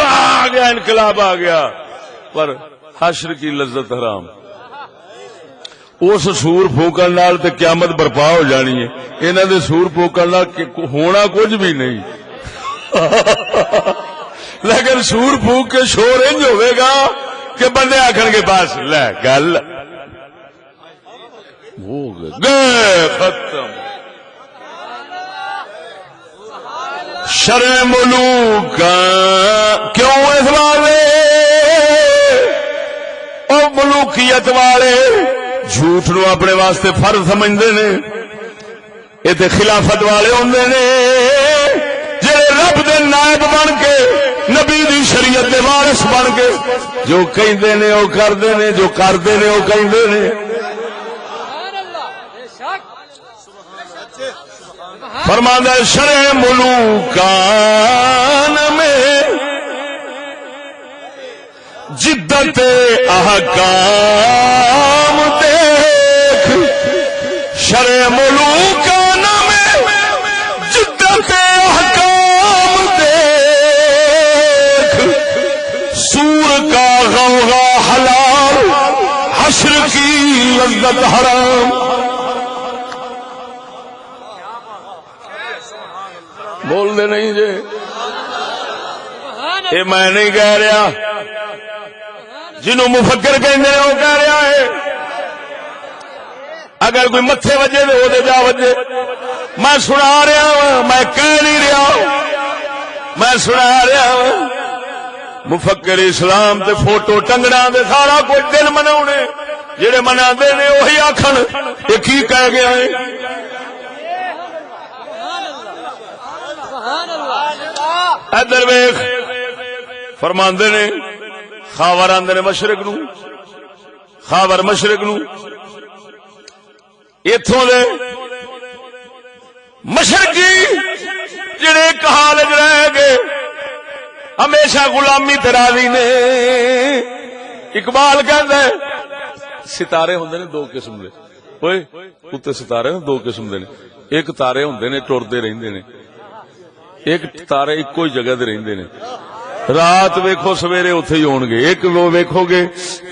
آ گیا انقلاب آ گیا پر حشر کی لذت حرام. اس سور پھونکن نال تے قیامت برپا ہو جانی ہے انہاں دے سور پھونکن نال ہونا کچھ بھی نہیں لیکن سور پھونک کے شور انج ہوئے گا کہ بندے آکھن گے بس لے گل ہو گئے ختم. شرع ملوک کیوں اس والے اور ملوکیت والے جھوٹ نو اپنے واسطے فرض سمجھتے نے یہ تے خلافت والے ہوندے نے جڑے رب دے نائب بن کے نبی دی شریعت دے وارث بن کے جو کہندے نے او کردے نے جو کردے نے او کہندے نے. فرماندہ شرع ملوکان میں جدت احکام دیکھ شرع ملوکان میں جدت احکام دیکھ سور کا غوغا حلال حشر کی لذت حرام. بول دے نہیں جے یہ میں نہیں کہہ رہا جنہوں مفکر کہندے وہ کہہ رہا ہے. اگر کوئی متھے وجے تو وہ جا وجے میں سنا رہا ہوں میں کہہ نہیں رہا میں سنا رہا ہوں. مفکر اسلام تے فوٹو ٹنگنا دے سارا کچھ دن مناونے جڑے منا دے نے وہی آکھن یہ کی کہہ گیا ہے. ادھر ویخ فرماندے نے خاور آندے نے مشرق نو خاور مشرق نو ایتھوں دے مشرقی جڑے ایک حال وچ رہ گئے ہمیشہ غلامی تے راضی نے. اقبال کہندا ہے ستارے ہوندے نے دو قسم دے اوئے اوتے ستارے نے دو قسم دے نے. ایک تارے ہوندے نے ٹردے رہندے نے ایک تارے ایکو ہی جگہ دے رہندے نے رات ویکھو سویرے اوتھے ہی ہون گے. ایک وہ ویکھو گے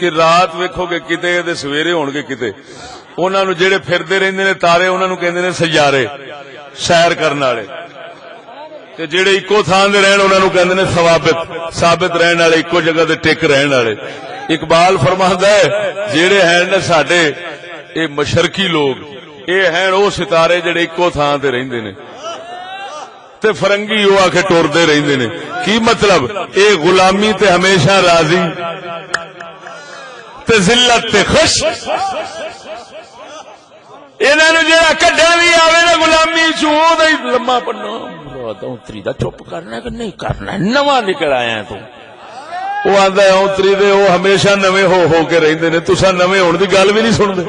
کہ رات ویکھو گے کتے تے سویرے ہون گے کتے. انہاں نو جڑے پھردے رہندے نے تارے انہاں نو کہندے نے سیارے سیر کرن والے تے جڑے اکو تھان دے رہن انہاں نو کہندے نے ثابت رہن والے اکو جگہ تے ٹک رہن والے. اقبال فرماندا ہے جڑے ہیں نا ساڈے اے مشرقی لوگ اے ہیں او ستارے جڑے اکو تھان تے رہندے نے تے فرنگی وہ آ کے ٹردے رہندے نے. کی مطلب اے غلامی تے ہمیشہ راضی تے ذلت تے خوش. انہاں نو جڑا کڈھا بھی آوے نا غلامی چوں دا ہی لمما پنا اونتری دا چپ کرنا کہ نہیں کرنا نواں نکل آیا تو وہ آندا ہے اونتری دے وہ ہمیشہ نویں ہو کے رہندے نے تساں نویں ہون دی گل بھی نہیں سن دے.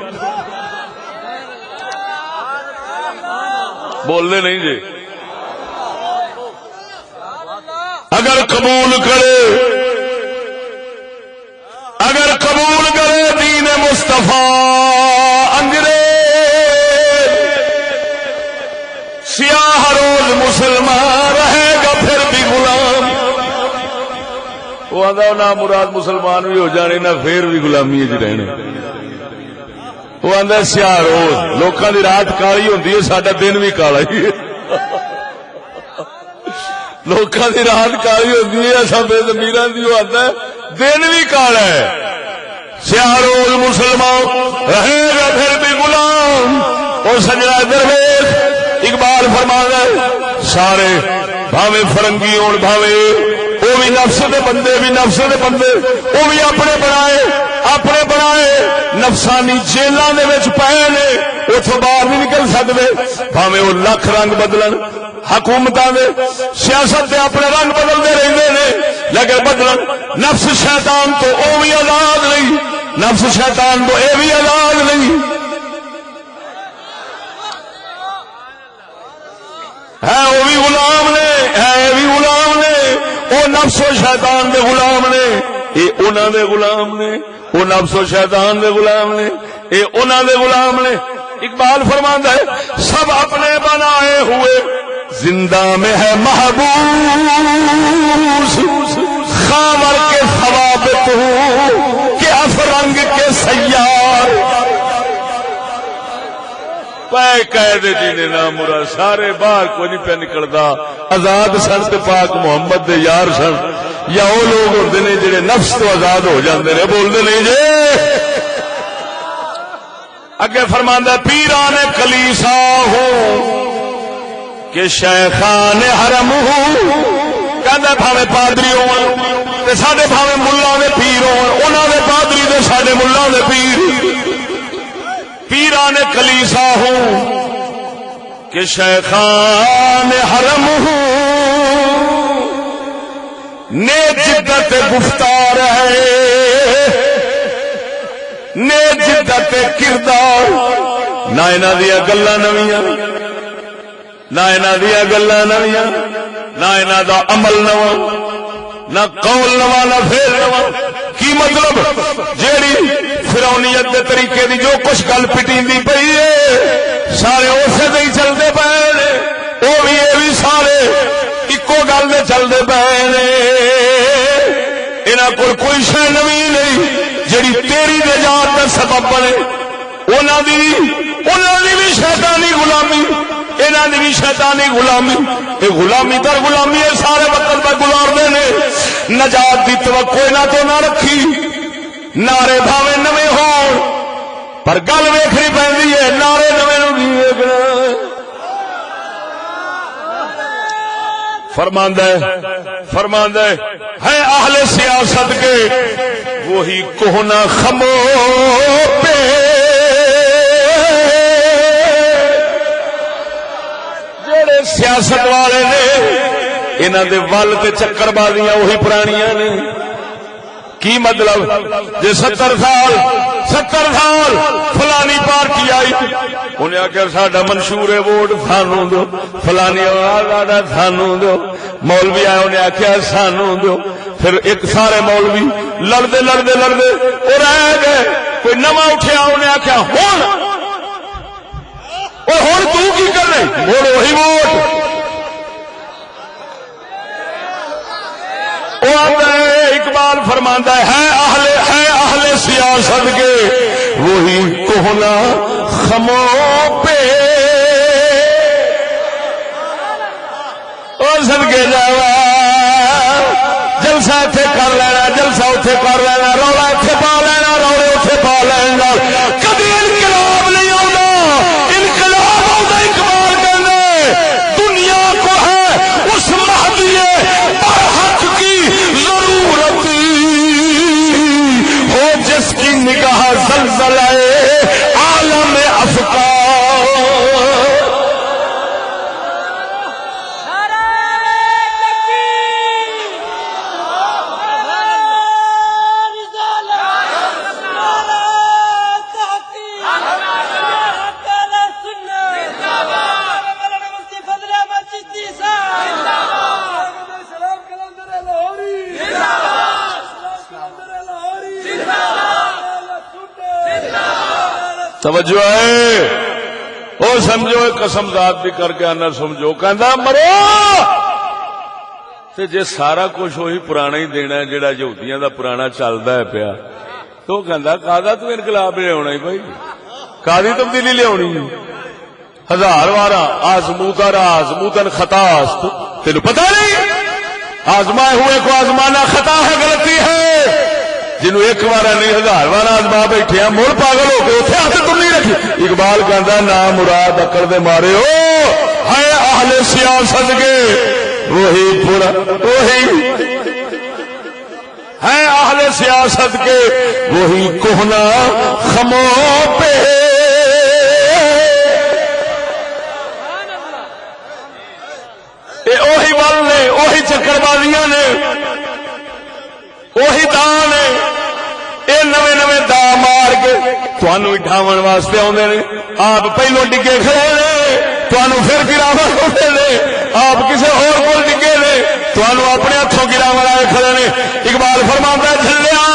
بولنے نہیں جی. اگر قبول کرے دین مصطفیٰ انگریز سیاہ روز مسلمان رہے گا پھر بھی غلام. وہ آدھا نہ مراد مسلمان بھی ہو جانے نہ پھر بھی غلامی چ رہنے. وہ آدھا سیاہ روز لوکاں دی رات کالی ہوندی ہے ساڈا دن بھی کالا ہی ہے. لوکاں دی رات کالی ہوندی ہے، اصا بے ضمیراں دی آتا ہے دن بھی کالا ہے. سیارول مسلمان رہے گا پھر بھی غلام. اور سجنا درویش اقبال فرماتا ہے سارے بھاوے فرنگی ہون بھاوے وہ بھی نفس دے بندے بھی نفس دے بندے وہ بھی اپنے بنائے نفسانی جیلاں دے وچ پئے نے اتوں باہر نہیں نکل سکتے. بھاوے وہ لکھ رنگ بدلن حکومتاں دے سیاست دے اپنے رنگ بدلتے رہتے ہیں لیکن بدلن نفس شیطان تو وہ بھی آزاد نہیں، نفس شیطان تو یہ بھی آزاد نہیں ہے. وہ بھی غلام نے وہ نفس و شیطان دے غلام نے یہ انہاں دے غلام نے، وہ نفس و شیطان دے غلام نے یہ انہاں دے غلام نے. اقبال فرماندا ہے سب اپنے بنائے ہوئے زندہ میں ہے محبوس، خاور کے ثوابت ہوں کہ افرنگ کے سیار. پے قید جینے نہ مرا سارے باہر کوئی نہیں پہ نکلتا. آزاد سن تے پاک محمد دے یار سن یا وہ لوگ ہوتے ہیں جڑے نفس تو آزاد ہو جاندے نے بولتے نہیں جی. اگے فرماندا پیران کلیسا ہو کہ شیخان حرم ہو، کہندا بھاوے پادری ہون تے ساڈے بھاوے ملہ دے پیر ہون انہاں دے پادری تے ساڈے ملہ دے پیر. پیران کلیسا ہوں کہ شیخان حرم ہوں نے جدت گفتار ہے نے جدت کردار. نہ انہاں دیاں گلاں نویاں نہ انہاں دیاں گلاں نویاں نہ انہاں دا عمل نواں نہ قول نواں نہ فعل نواں. کی مطلب جیڑی فرعونیت دے طریقے دی جو کچھ گل پٹیندی پئی ہے سارے اسے تے ہی چلدے پئے نے، وہ بھی یہ بھی سارے اکو گل دے چلدے پئے نے. انہاں کول کوئی شے نویں نہیں جیڑی تیری نجات دا سبب بنے. انہاں دی بھی شیطانی غلامی، انہاں دی بھی شیطانی غلامی. یہ غلامی در غلامی ہے سارے وقت پہ گزارتے ہیں. نجات دی توقع نہ تو نہ رکھی، نعرے بھاوے نویں ہون پر گل ویکھنی پیندی ہے نعرے نویں نوں نہیں ویکھنا. فرماندا ہے اہل سیاست کے وہی کوہنا خمو پہ جڑے سیاست والے نے انہاں دے ول تے چکر بازیاں وہی پرانیاں نے. کی مطلب جی 70 سال فلانی پارٹی آئی انہیں آخیا ساڈا منشور ہے ووٹ سانو دو، فلانی سانو دو. مولوی آئے انہیں آخیا سانو دو. پھر ایک سارے مولوی لڑتے وہ رہ گئے. کوئی نواں اٹھیا انہیں آخیا ہوں تو کی کر رہے وہی ووٹ. اقبال فرماندا ہے اہل سیاست کے وہی کوہنا خموں پہ صدقے جاوا جلسہ اتنے کر لینا جلسہ اتنے کر لینا رولا اتنے پا لینا رولے اتنے پا لینا. کبھی انقلاب نہیں آتا، انقلاب آتا اقبال کہنے دنیا کو ہے اس مہدی برحق کی ضرورت ہو جس کی نگاہ زلزلہ عالم افکار. توجہ ہے وہ سمجھو قسم ذات بھی کر کے آنا سمجھو کہندا مرو تے جے سارا کچھ وہی پرانا ہی دینا ہے جڑا یہودیاں دا پرانا چلدا ہے پیا تو کہندا کادا تو انقلاب لے آنا بھائی کادی تبدیلی لے آنی 1000 وارا آزموتا را آزموتن خطاست. تینوں پتہ نہیں آزمائے ہوئے کو آزمانا خطا ہے، غلطی ہے. جنہوں ایک بار نہیں 1000 بار آزما بیٹھے ہیں، مڑ پاگل ہو کے اتنے ہاتھ تم نہیں رکھی. اقبال کہتا نا مراد اکڑ دے مارے ہو ہے اہل سیاست کے وہی پورا وہی ہے اہل سیاست کے وہی کوہنا خموں پہ. اوہی ول نے، اوہی چکر بازیاں نے، اوہی دان نے. یہ نویں نویں دا مار کے تھانوں اٹھاون واسطے آدھے نے. آپ پہلو ڈگے کھڑے نے، تھانوں پھر گراون آتے نے. آپ کسی ہور کول ڈگے نے، تھانوں اپنے ہاتھوں گراون آئے کھڑے نے. اقبال فرماتا ہے جھلیا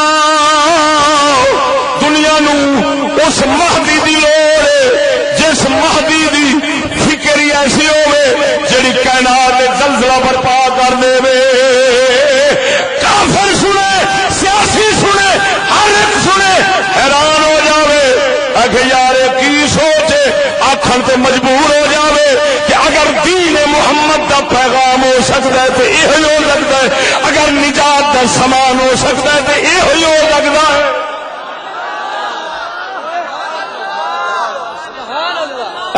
دنیا نو اس مہدی دی لوڑ جس مہدی دی فکر ہی ایسی ہوے جڑی کائنات زلزلہ برپا کر دے. کافر سنے، سیاسی سنے، ہر ایک سنے حیران ہو جاوے کہ یار کی سوچے. آکھن تے مجبور ہو جاوے کہ اگر دین محمد دا پیغام ہو سکتا ہے تو یہ ہو سکتا ہے، اگر نجات دا سامان ہو سکتا ہے تو یہ ہو سکتا ہے.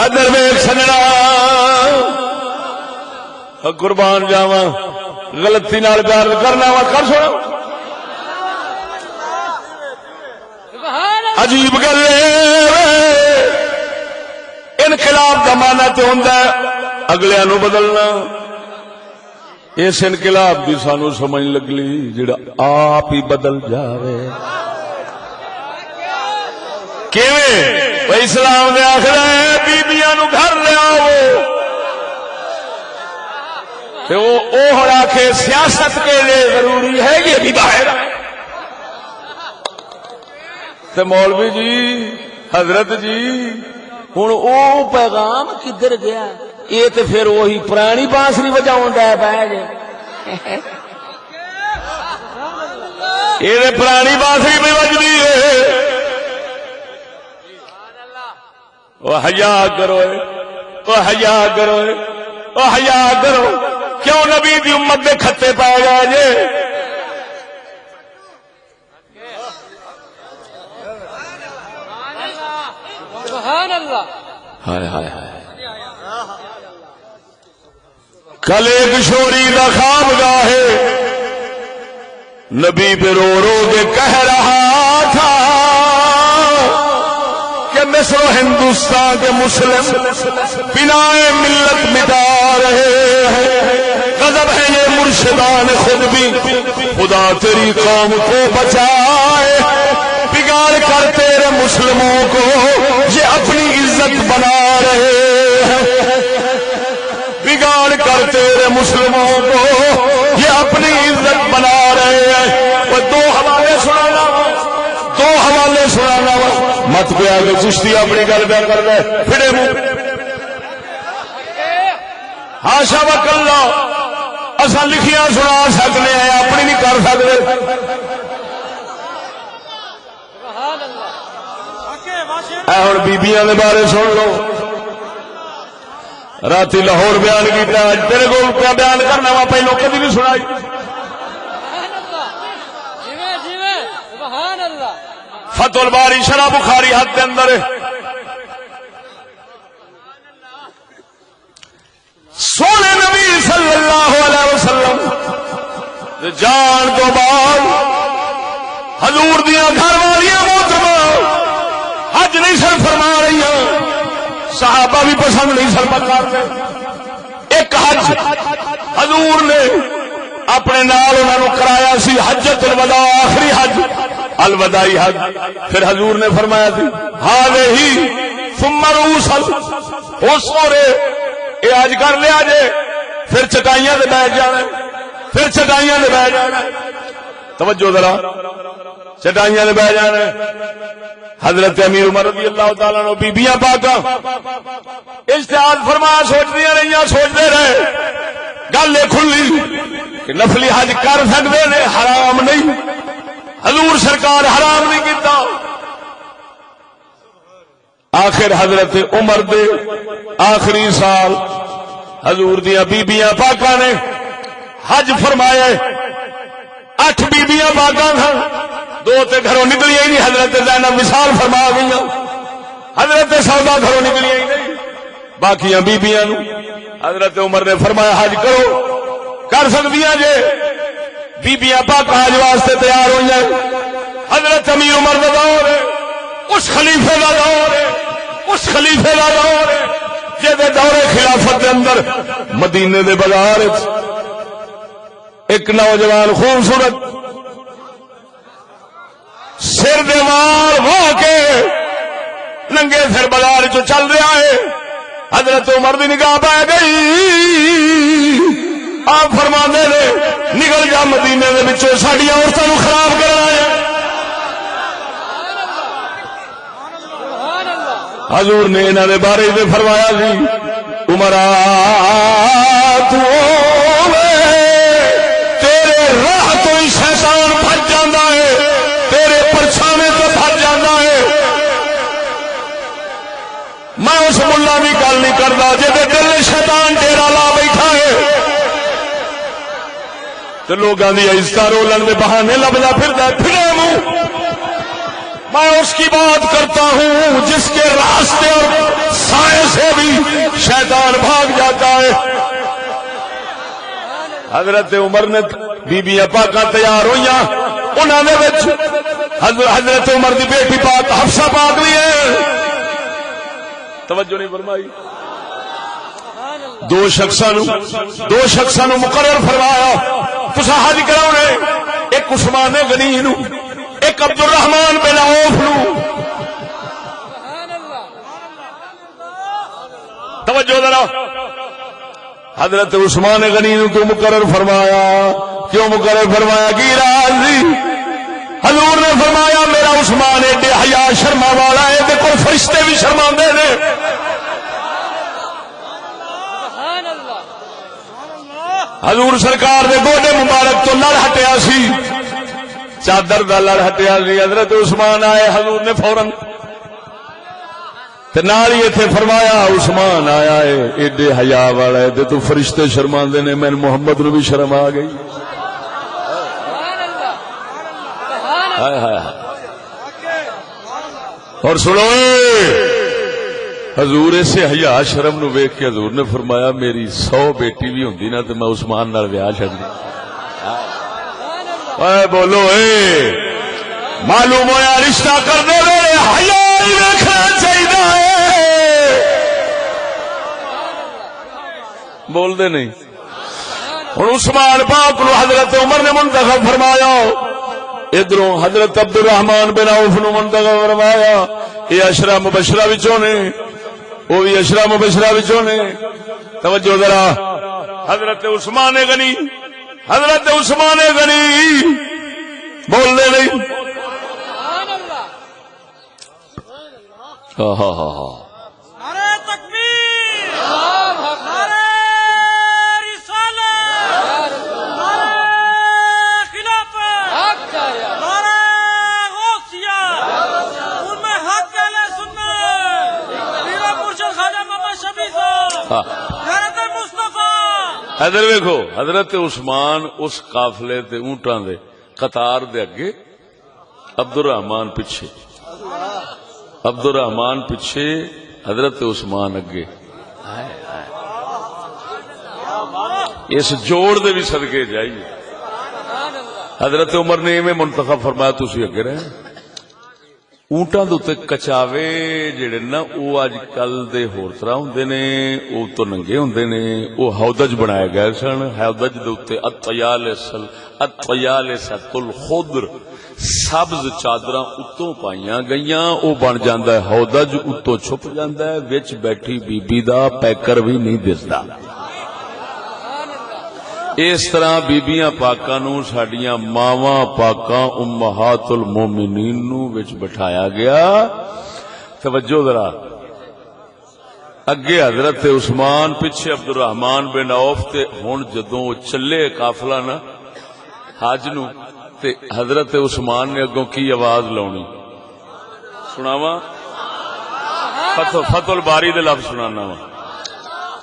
ادھر ویکھ سجنا قربان جاواں غلطی نال پیار کرنا وا کر سو. عجیب گل انقلاب کا مانا تو ہوندا ہے اگلیاں نو بدلنا. اس انقلاب کی سانو سمجھ لگلی جڑا آپ ہی بدل جاوے. کیویں اسلام نے آخر ہے بیبیاں نو گھر لے آؤ کہ وہ ہڑا کے سیاست کے لیے ضروری ہے یہ بھی باہر. تو مولوی جی حضرت جی ہوں او پیغام کدھر گیا؟ یہ تو پھر وہی پرانی بانسری بجاؤں ڈے پہ جی. یہ پرانی بانسری پہ بجتی ہے. وہ حیا کرو، وہ حیا کرو، وہ حیا کرو. کیوں نبی دی امت دے کھتے پا گئے جے؟ سبحان اللہ. ہائے ہائے ہائے. کل ایک شوری کا خواب گاہے نبی پہ رو رو کے کہہ رہا تھا کہ مصر و ہندوستان کے مسلم بنائے ملت مٹا رہے ہیں. غضب ہے یہ مرشدان خود بھی، خدا تیری قوم کو بچائے. بگاڑ کر تیرے مسلموں کو یہ اپنی عزت بنا رہے ہیں. بگاڑ کر تیرے مسلموں کو یہ اپنی عزت بنا رہے ہیں. وہ دو حوالے سنانا مت پیا کہ چشتی اپنی گل پہ کر دے پھڑے منہ. ہاشا وکلا اصا لکھیاں سنا سکتے ہیں اپنی نہیں کر سکتے. ہوں بیبیاں دے بارے سن لو. رات لاہور بیان کیتا، اج تیرے کو کیا بیان کرنا وا پہلو کبھی نہیں سنائی. فتح الباری شرح بخاری حد کے اندر سونے نبی صلی اللہ علیہ وسلم جان تو بعد حضور دیا گھر والیاں محترمہ حج نہیں سن فرما رہی ہیں، صحابہ بھی پسند نہیں سن کرتے. ایک حج حضور نے اپنے نال انہوں نے کرایا سی، حجت الوداع آخری حج، الوداعی حج. پھر حضور نے فرمایا تھی ہاں ہی ثم رؤوسا ہو سورے یہ آج کر لیا جے، پھر چٹائیاں دے بیٹھ جانا، پھر چٹائیاں دے بیٹھ جانا. توجہ ذرا، چٹائیاں دے بیٹھ جانا. حضرت امیر عمر رضی اللہ تعالیٰ عنہ بیبیاں پاکاں اجتہاد فرمایا، سوچدیاں رہیاں، سوچتے رہے. گل یہ کھلی کہ نفلی حج کر سکتے نے، حرام نہیں. حضور سرکار حرام نہیں کیتا. آخر حضرت عمر دے آخری سال حضور دیاں بیبیاں پاکاں نے حج فرمایا 8 بیبیاں پاکاں سن 2 تے گھروں نکلی ہی نہیں حضرت زینب وصال فرما گئی حضرت سودا گھروں نکلی ہی نہیں باقیاں بیبیاں نو حضرت عمر نے فرمایا حج کرو کر سکدیاں جے بیبیاں پاک حج واسطے تیار ہوئی ہیں حضرت امیر عمر دا دور ہے اس خلیفے دا دور ہے اس خلیفے دا دور ہے جے دور خلافت دے اندر مدینے دے بازار ایک نوجوان خوبصورت سر دے وال ہو کے ننگے سر بازار چ چل رہا ہے حضرت عمر دی نگاہ پہ گئی آپ فرماندے نے نکل جا مدینے دے وچوں ساڈیاں عورتاں نو خراب کرنا ہے حضور نے انہاں دے بارے میں فرمایا سی عمرا تو تیرے راہ تو ہی شیطان بھج جاندا ہے تیرے پرچھاوے تو بھج جاندا ہے میں اس ملا بھی گل نہیں کردا جے دل شیطان ڈیرا لا بیٹھا ہے تو لوگاں دی عزت رولن دے بہانے لبدا پھردا پھرے منہ میں اس کی بات کرتا ہوں جس کے راستے اور سائے سے بھی شیطان بھاگ جاتا ہے حضرت عمر نے بیبیاں پاکاں تیار ہوئیاں انہاں دے وچ حضرت عمر دی بیٹی پاک حفصہ پاک بھی ہے توجہ نہیں فرمائی دو شخصاں نو مقرر فرمایا تساں حج کراونے ایک عثمان غنی نو ایک عبد الرحمان بن عوف نو توجہ ذرا حضرت عثمان غنی نو کیوں مقرر فرمایا کی راز دی حضور نے فرمایا میرا عثمان ایڈے حیا شرما والا ہے تے کوئی فرشتے بھی شرماندے نے حضور سرکار دے گوڈے مبارک تو لڑ ہٹیا سی چادر دا لڑ ہٹیا سی حضرت عثمان آئے حضور نے فوراً نال ہی ایتھے فرمایا عثمان آیا ہے ایڈے حیا والا ہے تو فرشتے شرماندے نے میں محمد نو بھی شرم آ گئی اور سنو حضور اسے حیا شرم نو ویکھ کے حضور نے فرمایا میری 100 بیٹی بھی ہوندی نا تو میں عثمان نال ویاہ چھڈ اے بولو اے معلوم ہویا رشتہ کرنے والے حیا ہی ویکھنا چاہیے بول دے نہیں ہن عثمان پاک نو حضرت عمر نے منتخب فرمایا ادھروں حضرت عبد الرحمان بن عوف نو منتخب فرمایا یہ اشرا مبشرہ وچوں نے وہ بھی اشرا مبشرہ وچوں نے توجہ ذرا حضرت عثمان غنی بول دے نہیں نعرہ تکبیر نعرہ رسالت نعرہ خلافت نعرہ غوثیہ ان میں حق اہل سنت میرا مرشد خواجہ محمد شفیع صاحب حضرت مصطفیٰ ادھر ویکھو حضرت عثمان اس قافلے تے اونٹاں دے قطار دے اگے عبد الرحمان پیچھے عبد الرحمان پیچھے حضرت عثمان اگے اس جوڑ دے بھی صدقے جائیے حضرت عمر نے ایویں منتخب فرمایا تسی اگے رہے اونٹاں دے تے کچاوے جڑے نا او اج کل دے ہور طرح ہوندے نے او تو ننگے ہوندے نے او ہودج بنائے گئے سن ہودج دے تے اطیالسۃ الخضر سبز چادراں اتوں پائیاں گئیاں او بن جاندا ہے ہودج اتوں چھپ جاندا ہے وچ بیٹھی بی بی دا پیکر بھی نہیں دسدا اس طرح بیبیاں پاکاں نو ساڈیاں ماواں پاکاں امہات المومنین نو وچ بٹھایا گیا توجہ ذرا اگے حضرت عثمان پیچھے عبد الرحمان بن عوف تے ہن جدوں چلے قافلہ نا حج نو تے حضرت عثمان نے اگوں کی آواز لاؤنی سناواں فتح الباری دے لفظ سنانا وا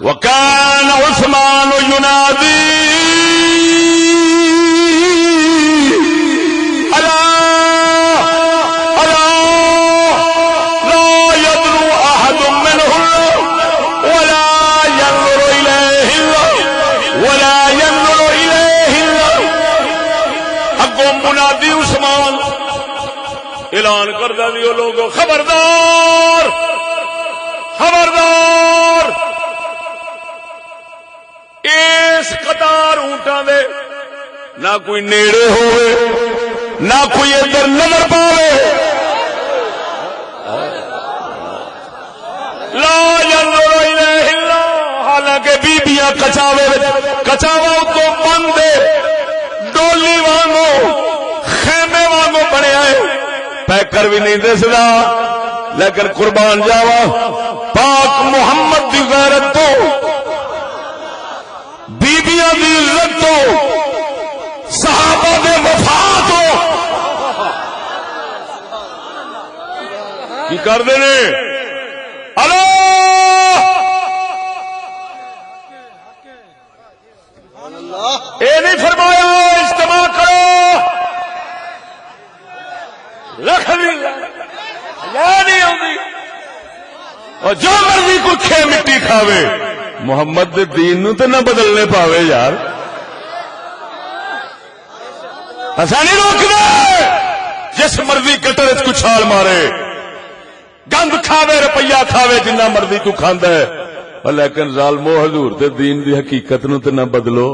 وکان عثمان ینادی الا الا لا يدنو احد منهم ولا ينظر اليه ولا ينظر اليه اگو منادی عثمان اعلان کردا دیو لوگو خبردار خبردار اس قطار اونٹاں دے نہ کوئی نیڑے ہوئے نہ کوئی ادھر نظر پاوے لا ينظر الیہ اللہ حالانکہ بیبیاں کچاوا تو بند ڈولی وانگو خیمے وانگو بنے آئے پیکر بھی نہیں دسدا لیکن قربان جاوا پاک محمد دی غیرت تو بیبیاں دی عزت تو صحابہ دے وفا تو کی کر دے نے اللہ اے نہیں فرمایا اجتماع کرو رکھ دی نہیں آتی اور جو مرضی کو کھے مٹی کھاوے محمد دے دین نو تے نہ بدلنے پاوے یار ایسا نہیں روکنا جس مرضی کٹر کو چھال مارے گند کھاوے روپیہ کھاوے جنہ مرضی تو کھاندا ہے لیکن ظالمو حضور دے دین دی حقیقت نو تے نہ بدلو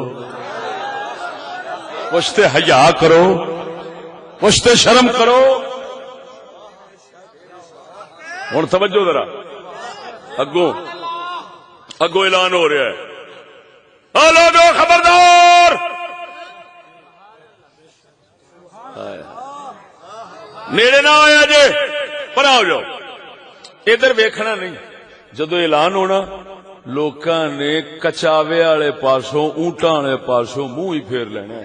کچھ تے حیا کرو کچھ تے شرم کرو ہوں توجہ ذرا اگوں اعلان ہو رہا ہے لوگو خبردار نیڑے نہ آیا جے پر آ جاؤ ادھر ویکھنا نہیں جدو اعلان ہونا لوکاں نے کچاوے والے پاسوں اونٹاں والے پاسوں منہ ہی پھیر لینا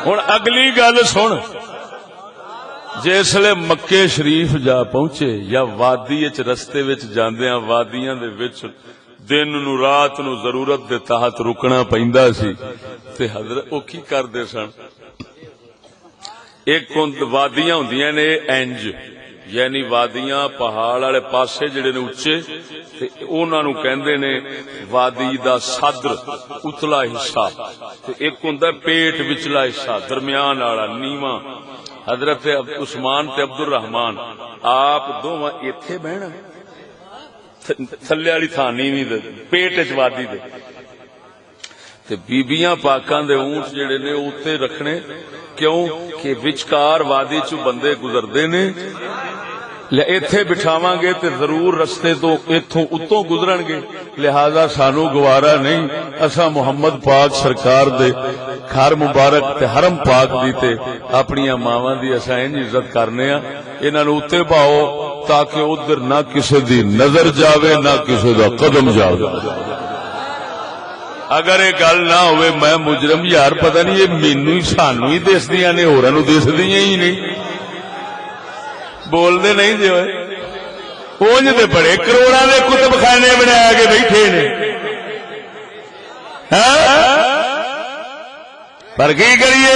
ہوں اگلی گل سن جسلے مکے شریف جا پہنچے یا وادی رستے وچ جاندیاں وادیاں دے وچ دن نو رات نو ضرورت دے تحت رکنا پیندا سی تے حضرت او کی کردے سن ایک وادیاں ہوندیاں نے انج یعنی وادیاں پہاڑ والے پاسے جڑے نے اچے تے انہاں نو کہندے نے وادی دا صدر اتلا حصہ تے ایک ہوندا پیٹ وچلا حصہ درمیان والا نیواں حضرت عثمان تے عبد الرحمان آپ دوواں ایتھے بہنا تھلے والی تھان نیویں دے پیٹ وچ وادی دے تے بیبییاں پاکاں دے اونٹ جڑے نے اوتے رکھنے کیوں کہ وچکار وادی چ بندے گزردے نے ایتھے بٹھاواں گے تے ضرور رستے تو ایتھوں اتوں گزرن گے لہذا سانو گوارا نہیں اساں محمد پاک سرکار دے گھر مبارک تے حرم پاک دی تے اپنی ماواں دی اساں انج عزت کرنے ہاں انہاں نوں اوتے پاؤ تاکہ ادھر نہ کسے دی نظر جاوے نہ کسے دا قدم جاوے اگر یہ گل نہ ہوئے میں مجرم یار پتہ نہیں یہ مینوں ہی سانوں ہی دسدیاں نے ہوراں نوں دسدیاں ہی نہیں بولدے نہیں جی اونج تے بڑے کروڑاں دے کتب خانے بنا کے بیٹھے نے پر کی کریے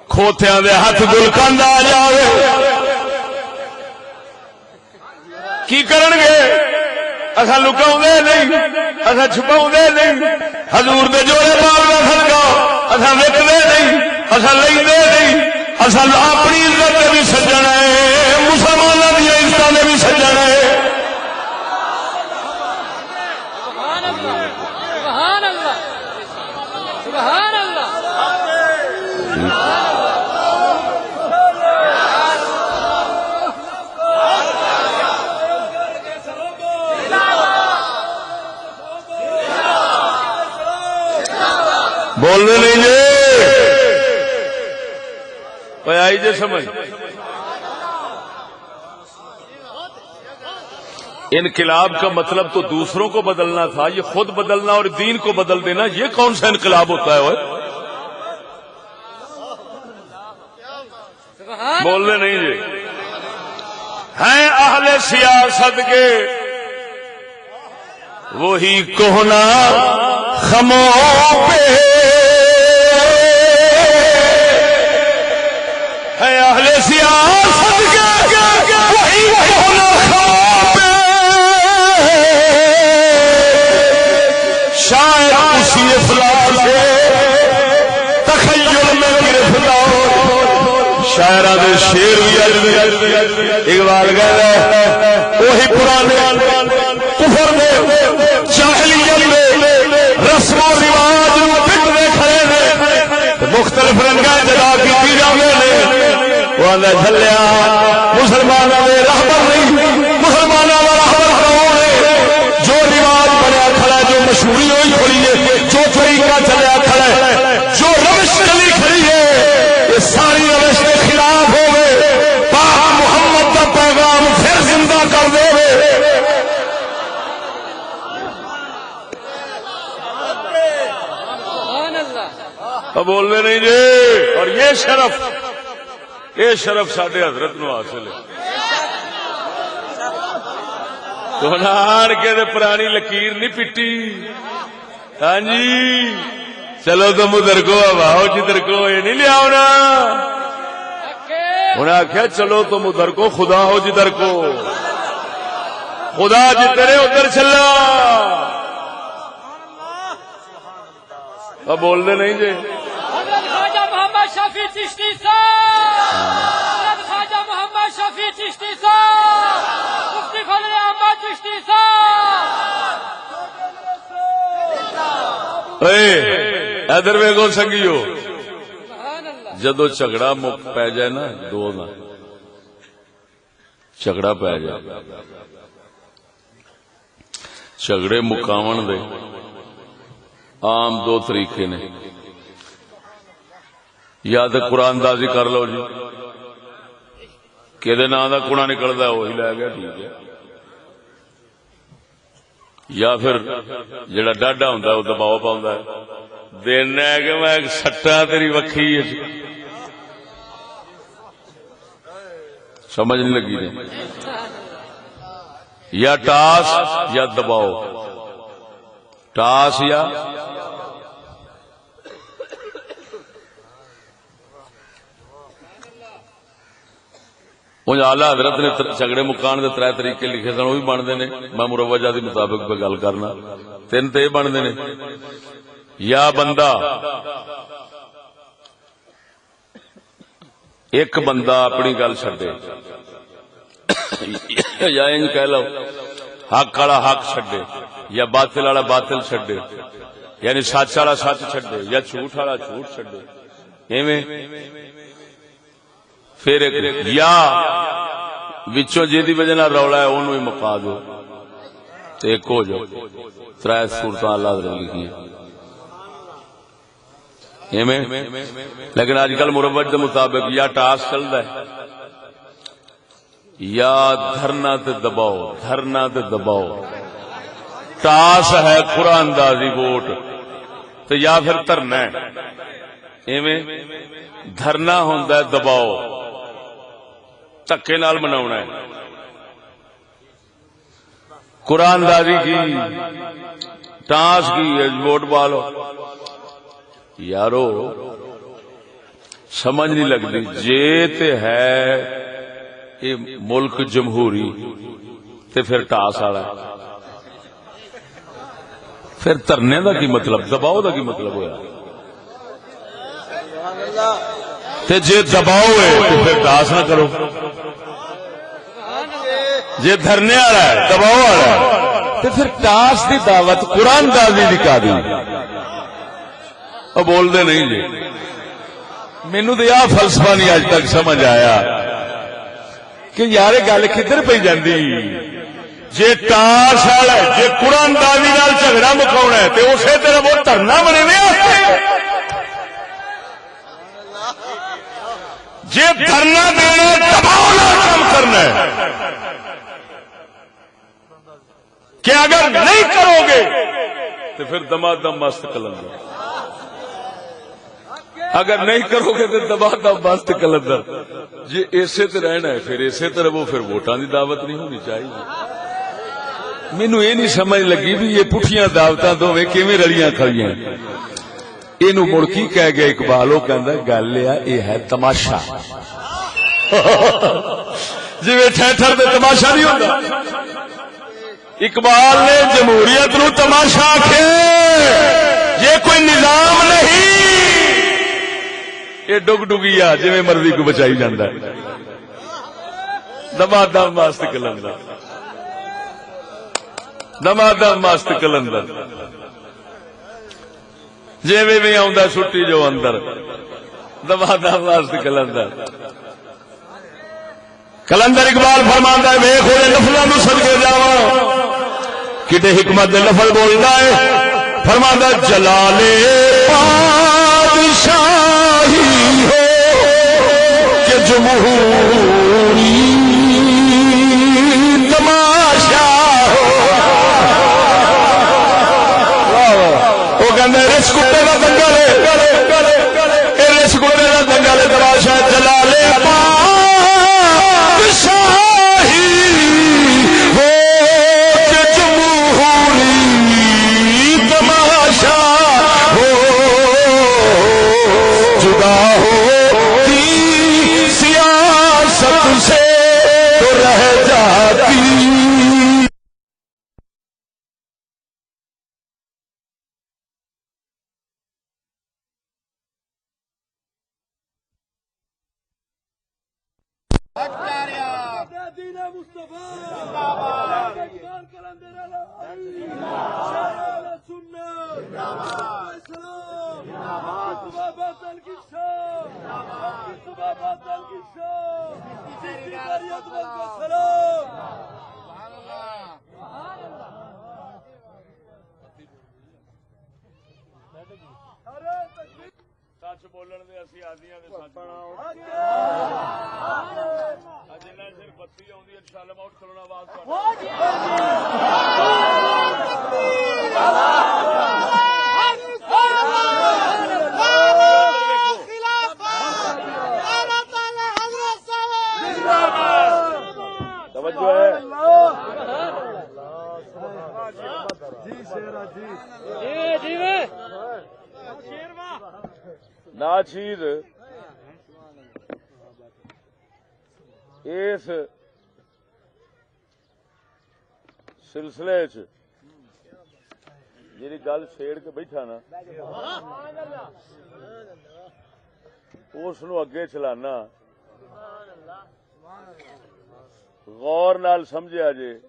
کھوتیاں دے ہاتھ گلقند آ جاوے کی کرن گے اساں لکاؤں نہیں اساں چھپاؤں نہیں حضور دے جوڑے پاک دا صدقہ اساں وکدے نہیں اساں لیندے نہیں اساں اپنی عزت بھی سجنا ہے مسلماناں دی عزت نے بھی سجنا ہے سبحان اللہ سبحان اللہ بولنے نہیں جی آئی جی سمجھ انقلاب کا مطلب تو دوسروں کو بدلنا تھا یہ خود بدلنا اور دین کو بدل دینا یہ کون سا انقلاب ہوتا ہے بولنے نہیں جی ہیں اہل سیاست کے وہی کوہنا خموں پہ ہے اہل سیاست کے وہی کوہنا خموں پہ شاید اسی افلاس سے تخیل میں گرفتار شاعرہ دے شیر اقبال کہتا ہے وہی پرانے کفر دے جاہلیت دے رسم و رواج پٹنے کھڑے نے مختلف رنگاں جگہ کی جاندے نے وہ آندا جھلیا مسلماناں دے رہبر نہیں مسلماناں دا رہبر کون ہے جو رواج بنیا کھڑا جو مشہوری ہوئی کھڑی ہے جو طریقہ چلیا کھڑا ہے جو روش چلی کھڑی ہے یہ ساری روش کے خلاف ہو گئے پاک محمد کا پیغام پھر زندہ کر دے بولنے نہیں جی اور یہ شرف ساڈے حضرت نو حاصل ہے تو نان کے پرانی لکیر نہیں پٹی ہاں جی چلو تم ادھر کو اب آؤ جدھر کو یہ نہیں لیا ہونا انہیں آخیا چلو تم ادھر کو خدا ہو جدھر کو خدا جدھر ادھر چلا اب بولنے نہیں جی حضرت خواجہ محمد شفیع چشتی صاحب حضرت خواجہ محمد شفیع چشتی صاحب مفتی فضل احمد چشتی صاحب ادھر ویگو سنگیو جدو جھگڑا مک پی جائے نا دو نا جھگڑا پی جائے جھگڑے مکاون دے عام دو طریقے نے یا تو قرآن دازی کر لو جی کہ نام کا کڑا نکلتا وہی لے گیا ٹھیک ہے یا پھر جڑا ڈاڈا ہوں وہ دباؤ پاؤں دینا ہے کہ میں سٹا تیری وکھی سمجھ نہیں لگی نہیں یا ٹاس یا دباؤ ٹاس یا آلہ حضرت نے جھگڑے مکان کے 3 طریقے لکھے سن وہ بھی بنتے ہیں میں مروجہ کے مطابق پہ گل کرنا 3 تو یہ بنتے ہیں یا بندہ ایک بندہ اپنی گل چڈے یا انج کہہ لو حق والا حق چڈے یا باطل والا باطل چڈے یعنی سچ والا سچ چڈے یا جھوٹ والا جھوٹ چڈے ایویں پھر یا وچوں جی وجہ نہ رولا ہے انہوں ہی مکا دو تو ایک ہو جاؤ 3 صورتیں اللہ نے لکھی لیکن آج کل مروج کے مطابق یا ٹاس چلتا ہے یا دھرنا تے دباؤ دھرنا تے دباؤ ٹاس ہے قرآن اندازی ووٹ تو یا پھر دھرنا ہے ایویں دھرنا ہوندا ہے دباؤ دھکے نال مناونا ہے قرآن دازی کی ٹاس کی ووٹ پالو یارو سمجھ نہیں لگتی جے تے ہے یہ ملک جمہوری تے پھر ٹاس والا پھر دھرنے دا کی مطلب دباؤ دا کی مطلب ہوا تے جے دباؤ ہے تو پھر ٹاس نہ کرو جے دھرنے والا ہے دباؤ والا تے پھر ٹاس دی دعوت قرآن دازی دی کا دی اور بول دے نہیں جی مینو تو یہ فلسفہ نہیں اج تک سمجھ آیا کہ یار گل کدھر پی جاندی جے ٹاس والا جے قرآن دازی نال جھگڑا مکاونا ہے تے اسے طرح وہ دھرنا بنے جے دھرنا دینا دباؤ نال کام کرنا ہے کہ اگر نہیں کرو گے تو پھر دما دم مست کلنگا اگر نہیں کرو گے تو دبا دب بست کلندر جی اسے تے رہنا ہے پھر اسے تے رہو پھر ووٹاں دی دعوت نہیں ہونی چاہیے مینوں یہ نہیں سمجھ لگی بھی یہ پٹھیاں دعوتاں دوویں کیویں رلیاں کھڑیاں اینو مڑ کی کہہ گیا اقبال وہ کہندا گل یہ ہے تماشا جی ٹھہر تے تماشا نہیں ہوندا اقبال نے جمہوریت نو تماشا آکھے یہ کوئی نظام نہیں یہ ڈگ ڈگیا جی مرضی کو بچائی جاندہ ہے دما دم مست کلندر دما دم مست کلندر جی بھی آؤں چھٹی جو اندر دما دم مست کلندر کلندر اقبال فرماندا ہے ویکھ ہوئے لفظاں نوں صدقے جاواں کتے حکمت دے لفظ بولدا ہے فرماندا جلال پادشاہی ہو کہ جمہوری تماشا ہو وہ کہندے رس کتے دا دنگل ہے رس کتے دا دنگل ہے تماشا جلال پادشاہی ہو کہ جمہوری تماشا ہو جدا ہوتی سیاست سے تو رہ جاتی سچ بولن دے اسی آدیاں دے سچ جنہ چر بتی آؤں انشاءاللہ میں اٹھ کھلونا آواز توجہ ہے ناچیز اس سلسلے چ جی گل چھیڑ کے بیٹھا نا اس نو اگے چلانا غور نال سمجھا جے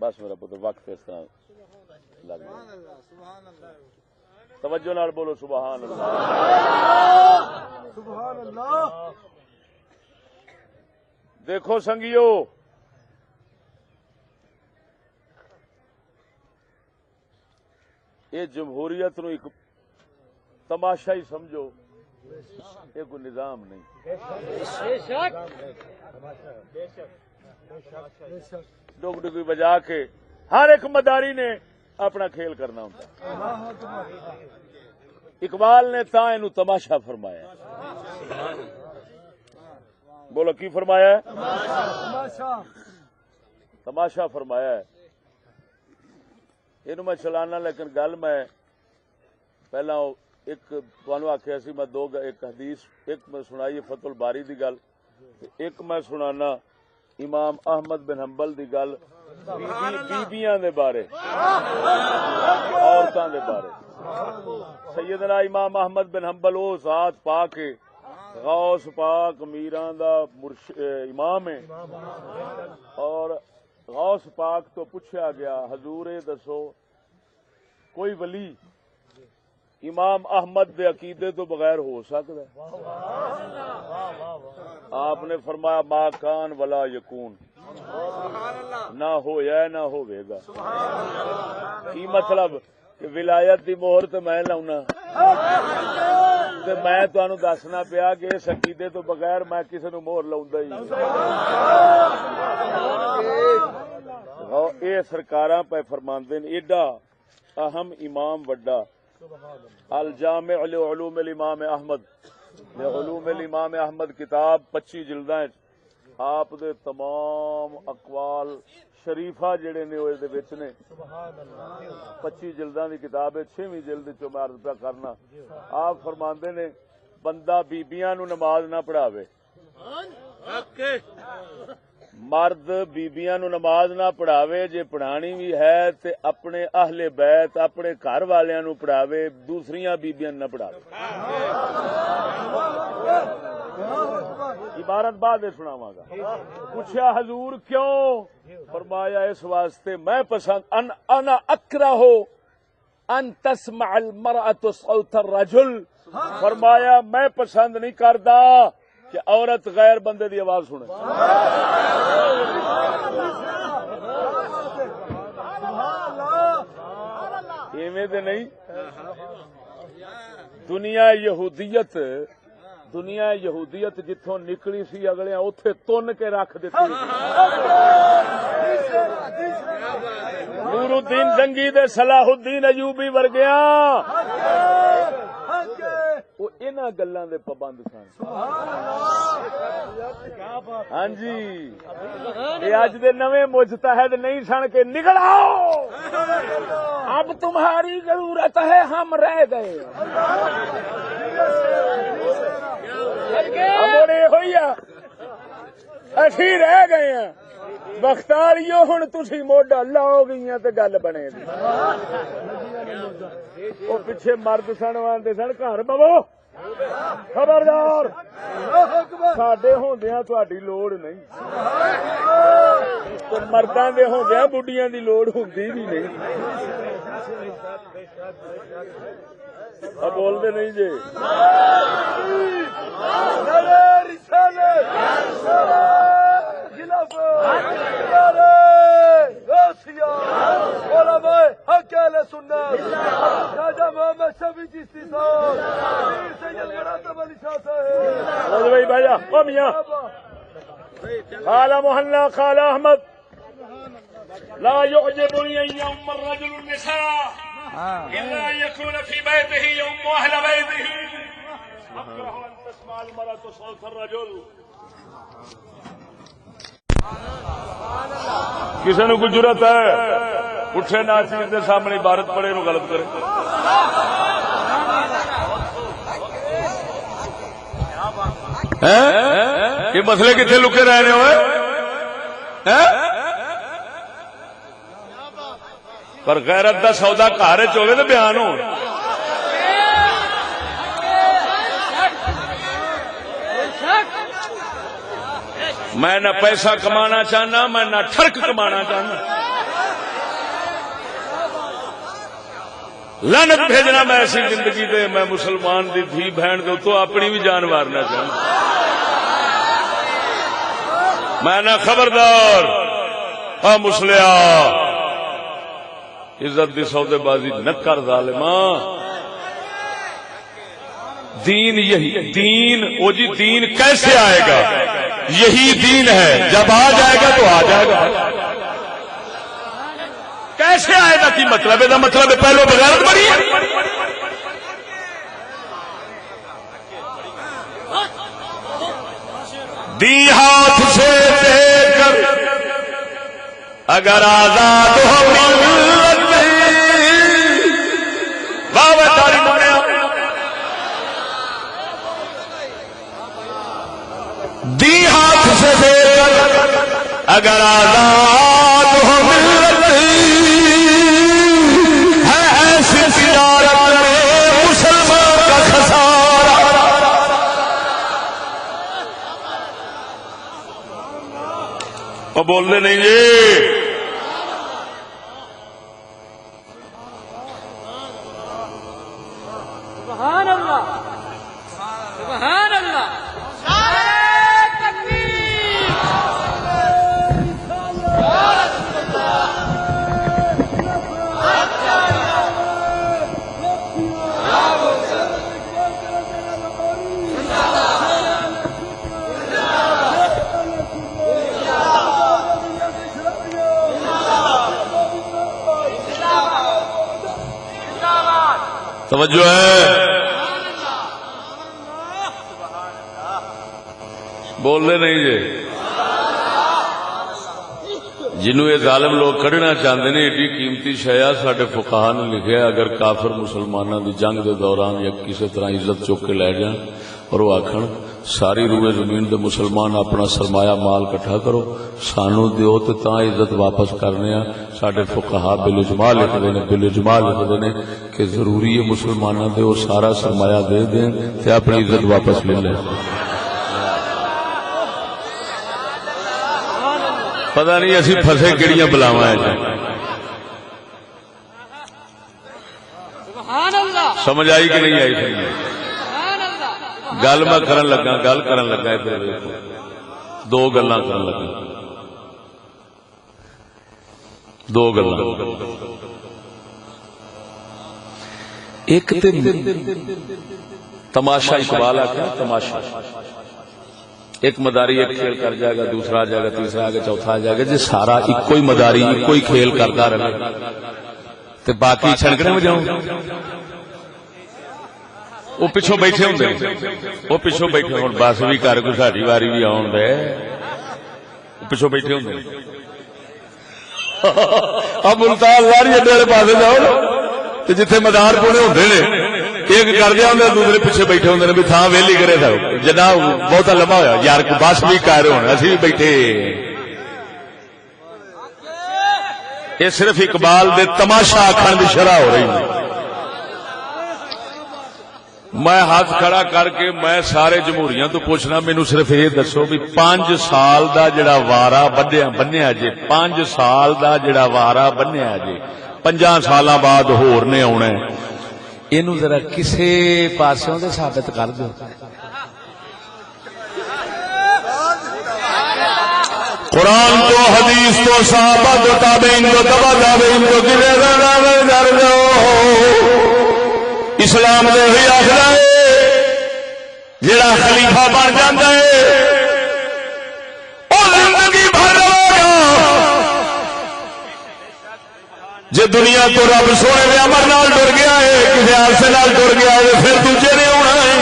بس میرا پتر وقت اس طرح لگ گیا توجہ نال بولو سبحان اللہ سبحان اللہ دیکھو سنگیو یہ جمہوریت نو ایک تماشا ہی سمجھو یہ کوئی نظام نہیں ڈگ ڈگی بجا کے ہر ایک مداری نے اپنا کھیل کرنا ہوتا اقبال نے تا اینو تماشا فرمایا بولو کی فرمایا ہے تماشا فرمایا ہے اینو میں چلانا لیکن گل میں پہلا ایک تانوں آکھیا سی میں دو ایک حدیث ایک میں سنائی فتح الباری دی گل ایک میں سنانا امام احمد بن حنبل دی گل بیبیاں دے بارے عورتاں دے بارے سیدنا امام احمد بن حنبل او ذات پاک غوث پاک میراں دا امام ہے اور غوث پاک تو پوچھا گیا حضور دسو کوئی ولی امام احمد دے عقیدے تو بغیر ہو سکتا ہے آپ نے فرمایا ما کان ولا یکون نہ ہویا نہ ہوئے گا کی مطلب کہ ولایت دی مہر تو میں لاؤنا تے میں تانوں دسنا پیا کہ اس عقیدے تو بغیر میں کسی نو مہر لاؤندا ہی اے سرکاراں پہ فرماندے نے ایڈا اہم امام وڈا الجامع لعلوم الامام احمد علوم الامام احمد کتاب 25 جلداں آپ دے تمام اقوال شریفہ جڑے نے وہ دے وچ نے 25 جلداں دی کتاب ہے 6ویں جلد چوں میں عرض پہ کرنا آپ فرماندے نے بندہ بیبییاں نو نماز نہ پڑھاوے مرد بیبییاں نو نماز نہ پڑھاوے جے پڑھانی بھی ہے تے اپنے اہل بیت اپنے گھر والیاں نو پڑھاوے دوسریاں بیبییاں نہ پڑھاوے عبارت بعد سناواں گا پوچھا حضور کیوں فرمایا اس واسطے میں پسند انا اکرہ ان تسمع المرأة صوت الرجل فرمایا میں پسند نہیں کردا کہ عورت غیر بندے دی آواز سنے ایویں تے نہیں دنیا یہودیت جتھوں نکلی سی اگلے اوتھے تن کے رکھ دتی نور الدین زنگی دے صلاح الدین ایوبی ورگیاں وہ انہاں گلاں دے پابند سن ہاں جی یہ اج دے نویں مجتہد نہیں سن کے نکل آؤ اب تمہاری ضرورت ہے ہم رہ گئے ہوئی اسی رہ گئے ہیں بختاریو ہن تسی موڈا لاؤ گئی تے گل بنے وہ پیچھے مرد سن آندے سن گھر بوو خبردار ساڈے ہوندیاں تہاڈی لوڑ نہیں تے مرداں دے ہوندیاں بڈھیاں دی لوڑ ہوندی بھی نہیں بول دے نہیں جی قال محلہ قال احمد لا يعجبني ان يؤم الرجل النساء الا يكون في بيته يؤم اهل بيته اكره ان تسمع المرأة صوت الرجل کسی نو کوئی جرأت ہے اٹھے ناچیز دے سامنے عبارت پڑھے نو غلط کرے یہ مسئلے کتنے لکے رہنے ہوئے پر غیرت دا سودا گھر چ ہوے تے بیان ہو میں نہ پیسہ کمانا چاہنا میں نہ ٹھرک کمانا چاہنا لعنت بھیجنا میں ایسی زندگی دے میں مسلمان دی دھی بہن دے تو اپنی بھی جان مارنا چاہنا میں نہ خبردار ہاں مسلیا عزت دی سودے بازی نہ کر ظالماں دین یہی دین او جی دین کیسے آئے گا یہی دین ہے جب آ جائے گا تو آ جائے گا کیسے آئے گا کی مطلب ہے مطلب ہے پہلو بغیرت بڑی ہے دی ہاتھ سے دے کر اگر آزاد ہو دی ہاتھ سے دے کر اگر آزاد ہو ملت ہے ایسی تجارت میں مسلمان کا خسارہ وہ بولنے نہیں جی سبحان اللہ سبحان اللہ توجہ ہے، بولنے نہیں جی، جنہوں یہ ظالم لوگ کھڑنا چاہتے ہیں ایڈی قیمتی شیا سڈے فقہاء نے لکھا اگر کافر مسلمانوں کی جنگ دے دوران یا کسی طرح عزت چک کے لے جان اور وہ آخر ساری روئے زمین دے مسلمان اپنا سرمایہ مال کٹھا کرو سانو دیو تو تا عزت واپس کرنے ہیں، سڈے فقہاء بالاجماع لکھتے ہیں کہ ضروری ہے مسلمانوں دے وہ سارا سرمایہ دے دیں تے اپنی عزت واپس لے لیں۔ پتہ نہیں اسی پھسے کیڑیاں بلاواں ہیں، سمجھ آئی کہ نہیں آئی؟ گل میں کرن لگا ادھر دو گلاں کرن لگا، دو گلاں، ایک تے تماشا اقبال آخر تماشا، ایک مداری ایک کھیل کر جائے گا، دوسرا آ جائے گا، تیسرا آ گیا، چوتھا آ جائے گا، جی سارا ایک ہی مداری ایک ہی کھیل کرتا رہے تو باقی چھنکنے میں جاؤں وہ پچھوں بیٹھے ہوں، وہ پچھوں بیٹھے ہوں، بس بھی کر کو ساری واری بھی آن دے پچھوں بیٹھے ہوں۔ اب ملتان ساری اڈے والے پاس جاؤ تو جتھے مدار پونے ہوندے نے ایک کر دیا ہوں دوسرے پیچھے بیٹھے ہوں بھی تھان ویلی کرے تھا جناب بہت لمبا ہوا یار بس بھی کر ہونا اسی بھی بیٹھے۔ یہ صرف اقبال دے تماشا آخر کی شرح ہو رہی ہے۔ میں ہاتھ کھڑا کر کے میں سارے جمہوریاں تو پوچھنا مینو صرف یہ دسو بھی 5 سال دا جڑا وارا بنیا جے 5 سال دا جڑا وارا بنیا جے 50 سالاں بعد ہور نے آنا اینو ذرا کسے پاسوں دے ثابت کر دو۔ قرآن تو حدیث تو صحابہ تو تابعین تو تبع تابعین تو کسے ثابت کر دو۔ اسلام نے ہی آخر ہے جڑا خلیفہ بن جاتا ہے وہ زندگی بھر رہے گا، جے دنیا تو رب سونے کے امر نال ٹر گیا ہے کسی حادثے نال ٹر گیا ہے پھر دوجے نے ہونا ہے۔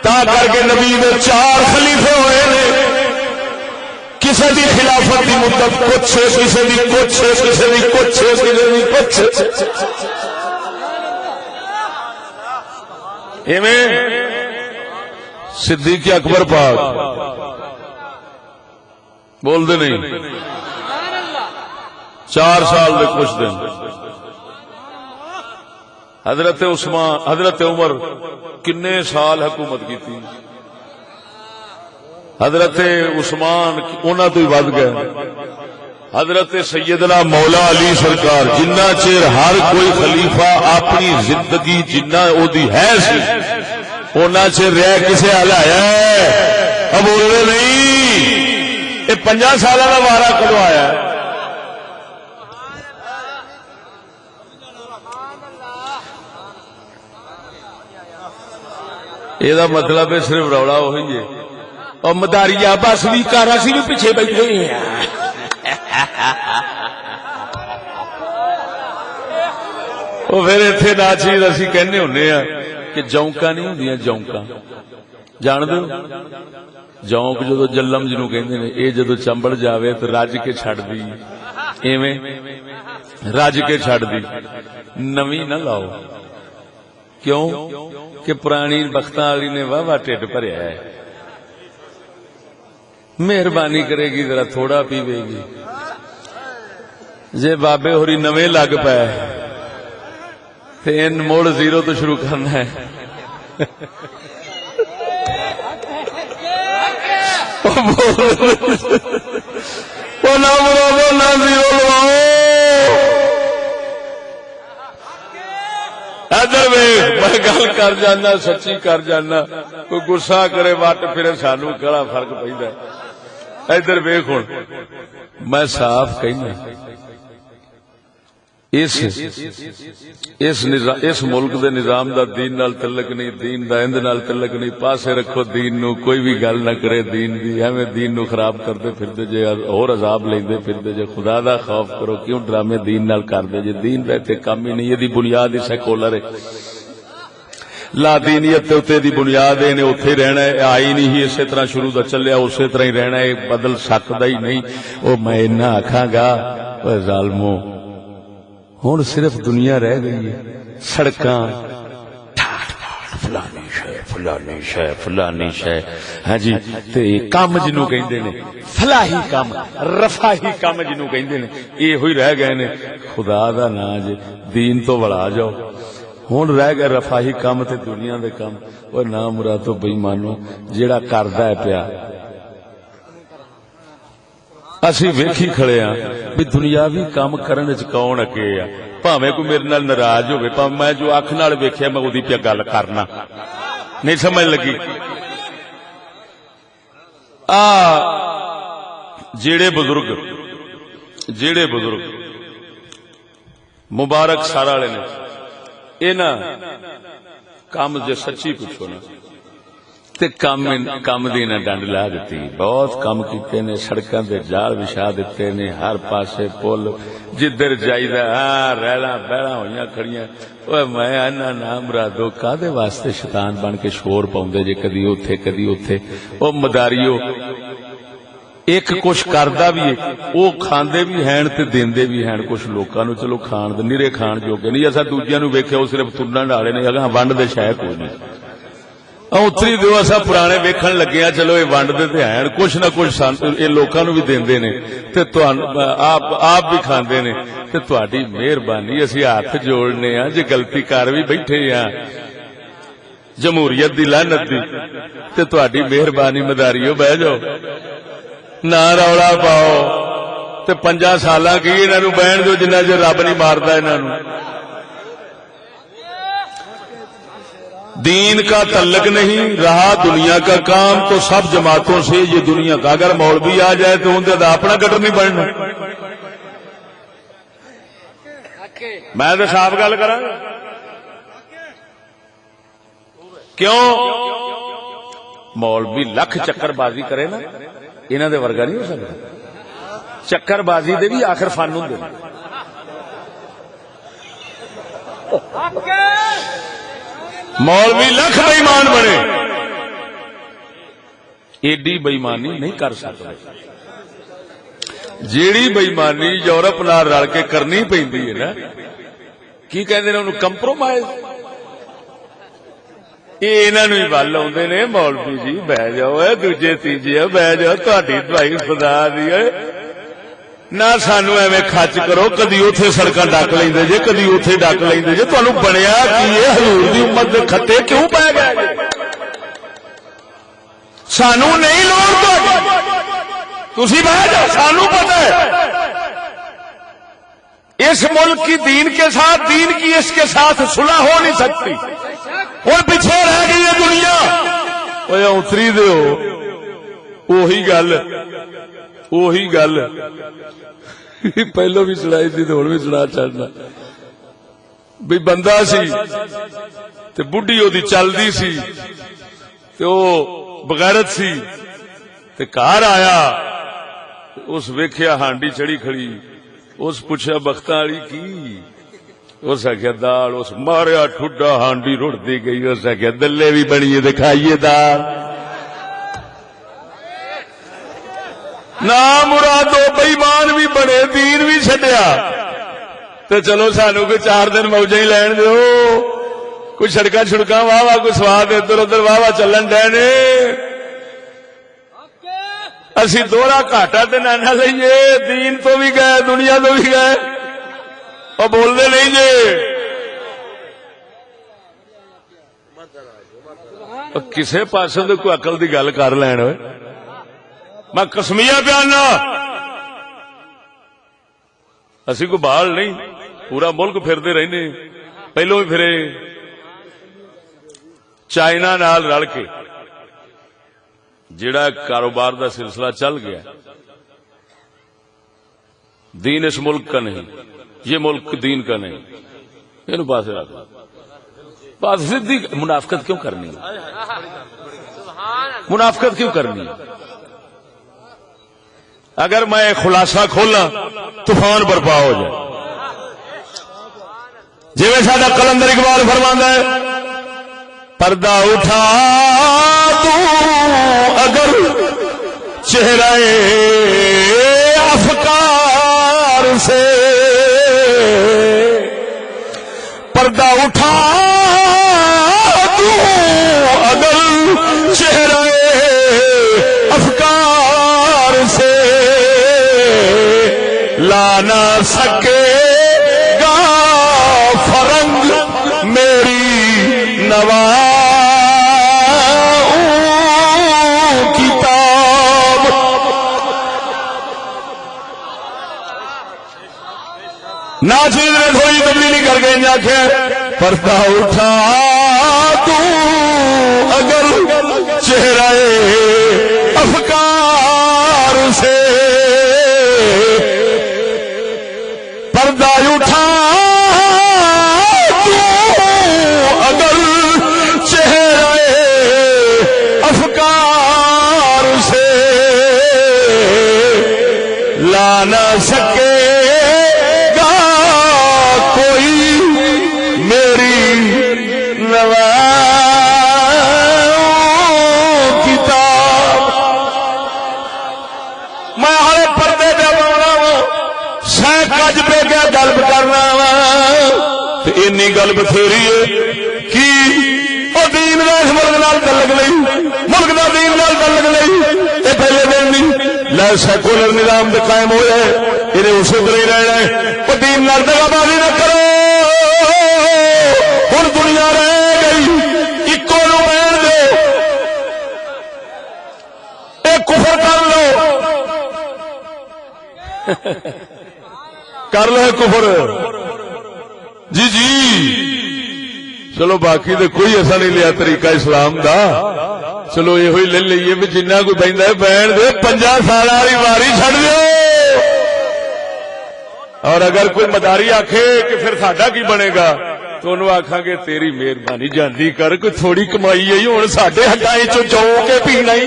تا کر کے نبی نے 4 خلیفے ہوئے نے، کسی دی خلافت دی مدت کچھ کسی دی کچھ کسی دی کچھ کسی دی کچھ صدیق اکبر پاک بول دے نہیں 4 سال میں کچھ دن حضرت عثمان حضرت عمر کنے سال حکومت کی تھی، حضرت عثمان انہاں تو ہی ود گئے، حضرت سیدنا مولا علی سرکار جنہ چیر ہر کوئی خلیفہ اپنی زندگی جنہ او دی ہے سی اونا چیر رہ کسے ہلایا ہے۔ اب بولنے نہیں، یہ 50 سالہ کا وارا کدو آیا ہے؟ یہ مطلب ہے صرف روڑا وہی ہے اور مداریا بس بھی کارا سی بھی پیچھے بیٹھے ہیں۔ وہ پھر اتنے نا چیز اسی کہنے ہونے ہیں کہ جونکا نہیں ہوندیاں جونکا جان دو جونک جدو جلم جنوں کہندے نے اے جدو چمبڑ جاوے تو رج کے چھڑ دی ایویں رج کے چھڑ دی نویں نہ لاؤ کیوں کہ پرانی بختاں والی نے واہ واہ ٹھڈ بھریا ہے، مہربانی کرے گی ذرا تھوڑا پیوے گی۔ جے بابے ہوری نویں لگ پے تے ان موڑ 0 تو شروع کرنا ہے۔ ادھر میں گل کر جانا سچی کر جانا کوئی گسا کرے وٹ پھر سانو کہڑا فرق پیندا ہے۔ ادھر ویکھ ہن میں صاف کہنا اس ملک دے نظام دا دین نال تعلق نہیں، دین دا اند نال تعلق نہیں، پاسے رکھو دین نو، کوئی بھی گل نہ کرے دین دی، ہمیں دین نو خراب کردے پھردے جے اور عذاب لیندے پھردے جے، خدا دا خوف کرو، کیوں ڈرامے دین نال کردے جے، دین ویسے کام ہی نہیں، یہ دی بنیاد ہی سیکولر ہے۔ لا دینیت تے دی بنیاد نے اوتھے رہنا ہے، آئی نہیں ہی اسی طرح شروع دا چلیا اسی طرح ہی رہنا ہے، بدل سکدا ہی نہیں۔ او میں اتنا آکھاں گا او ظالمو ہن صرف دنیا رہ گئی ہے، سڑکاں فلانی شے فلانی شے فلانی شے، ہاں جی تے کام جنوں کہندے نے فلاحی کام رفاہی کام جنوں کہندے نے اے ہوئی رہ گئے نے۔ خدا دا نام جے دین تو وڑا جاؤ، ہن رہ گئے رفاہی کام تے دنیا دے کام۔ او نا مرادو بے ایمانو جیڑا کردا ہے پیا اسی ویکھی کھڑے ہاں بھی دنیاوی کام کرن وچ کون اگے آ، بھاویں کوئی میرے نال ناراض ہوے، بھاویں میں جو اکھ نال ویکھیا میں اودی پیا گل کرنا، نہیں سمجھ لگی؟ جیڑے بزرگ مبارک سارا والے نے اے نا کام جے سچی پوچھو نا تے کام دی نہ ڈنڈ لا دیتی، بہت کام کیتے نے، سڑکاں دے جال بچھا دیتے نے، ہر پاسے پل جدھر جائیدا ریلاں بیڑاں ہوئیاں کھڑیاں۔ اوے میں انا نام مرادو کادے واسطے شیطان بن کے شور پاؤندے جے کدی اوتھے کدی اوتھے۔ او مداریو ایک کچھ کردا بھی ہے، او کھاندے بھی ہیں تے دیندے بھی ہیں کچھ لوکاں نو، چلو کھان دے نیرے کھان جوگے نہیں، اساں دوجیاں نو ویکھیا او صرف تنن والے نے، اگاں ونڈ دے شے کوئی نہیں۔ اتری دیو اصا پرانے ویکھن لگے ہیں، چلو یہ ونڈ دے ہیں کچھ نہ کچھ یہ لوکاں نو بھی دیندے نے تے آپ بھی کھاندے نے، تے تہاڈی مہربانی اسی ہاتھ جوڑنے ہاں جے غلطی کر بھی بیٹھے ہاں جمہوریت دی لعنت دی، تے تہاڈی مہربانی مداریو بہ جاؤ نہ رولا پاؤ تے 5 سالاں کی انہاں نو بہن دو جنہ چر رب نہیں ماردا انہاں نو۔ دین کا تعلق نہیں رہا دنیا کا کام تو سب جماعتوں سے یہ دنیا کا، اگر مولوی آ جائے تو اندر اپنا گٹر نہیں بننا۔ میں تو صاف گل کراں، کیوں مولوی لکھ چکر بازی کرے نا انہاں دے ورگا نہیں ہو سکتا۔ چکر بازی دے بھی آخر فن ہوندے نے۔ مولوی لکھ بے ایمان بنے ایڈی بے ایمانی نہیں کر سکتا، جیڑی بے ایمانی یورپ نال رل کے کرنی پیندی ہے نا، کی کہندے نے انہوں کمپرومائز، یہ انہاں نوں ہی ول آوندے نے مولوی جی بہ جاؤ دوجے تیجے بہ جاؤ تہاڈی دوائی خدا دی نہ سانو ایویں خچ کرو، کدی اوتھے سڑکاں ڈک لیندے جے کدی اوتھے ڈک لیندے جے، تانوں بنیا کی ہے؟ حضور دی امت دے کھٹے کیوں پے گئے؟ سانو نہیں لوڑ تسی بہ جاؤ، سانو پتہ ہے اس ملک کی دین کے ساتھ، دین کی اس کے ساتھ صلح ہو نہیں سکتی، اور پیچھے رہ گئی ہے دنیا۔ اوے اتری دیو وہی گل پہلو بھی سنائی تھی ہن بھی سنا چڑھنا بھی بندہ سی تے بڈھی او دی چلدی سی تے او بغیرت سی تے گھر آیا، اس ویکھیا ہانڈی چڑی کھڑی، اس پوچھا بختاں والی کی؟ اس آخیا دال، اس ماریا ٹھڈا ہانڈی رڑتی گئی، اس آخیا دلے بھی بنیے دکھائیے دال۔ نا مرادو بے ایمان بھی بنے دین بھی چھڈیا تے چلو سانو کوئی 4 دن موجاں ہی لین دیو، کوئی سڑکاں چھڑکاں واہ واہ کوئی سواد ادھر ادھر واہ واہ چلن ڈے نے، اسی دوہرا گھاٹا تے نہ لئیے، دین تو بھی گئے دنیا تو بھی گئے، اور بولنے نہیں جے کسے پاسوں تے کوئی عقل دی گل کر لین ہوئے۔ میں قسمیہ پیانا اسی کو بال نہیں، پورا ملک پھردے رہنے، پہلو بھی پھرے چائنا نال رل کے جڑا کاروبار دا سلسلہ چل گیا، دین اس ملک کا نہیں، یہ ملک دین کا نہیں، یہ پاس رکھ بات سیدھی۔ منافقت کیوں کرنی ہے؟ منافقت کیوں کرنی ہے؟ اگر میں خلاصہ کھولا طوفان برپا ہو جائے، جی ساڈا کلندر اقبال فرماندا ہے پردہ اٹھا دوں اگر چہرہ افکار سے، پردہ اٹھا دوں اگر چہرہ افکار سے، لا نہ سکے گا فرنگ میری نوا کتاب۔ ناچیز نے تھوڑی تبدیلی کر کے آخر پردہ اٹھا دوں اگر چہرہ افکار سے، پردہ اٹھا دوں اگر چہرہ افکار سے، لا نہ سکے گا کوئی میری نوا کتاب۔ میں ہر پردے پہ بولنا وا، سہ کج پہ کیا گل کرنا وا، اینی گل بتھیری ہے کہ وہ دین کا اس ملک نال تعلق نہیں، ملک کا دین نال تعلق نہیں۔ یہ پہلے دن نہیں لے سیکولر نظام دے قائم ہوئے انہیں اسی طرح ہی رہنا ہے۔ وہ دین نال دغا بازی نہ کرو، ہن دنیا رہ گئی اکو نو رہن دو، ایک کفر کر لو، کر لو کفر جی جی، چلو باقی تو کوئی ایسا نہیں لیا طریقہ اسلام دا، چلو یہ لے لیے بھی جنہ کوئی بہن ہے بہن دے 50 سال والی واری چھڑ دو۔ اور اگر کوئی مداری آکھے کہ پھر ساڈا کی بنے گا تو انہوں آکھاں گے تیری مہربانی جاندی کر، کوئی تھوڑی کمائی ہے ہوں ساڈے ہٹائی چو کے پینا ہی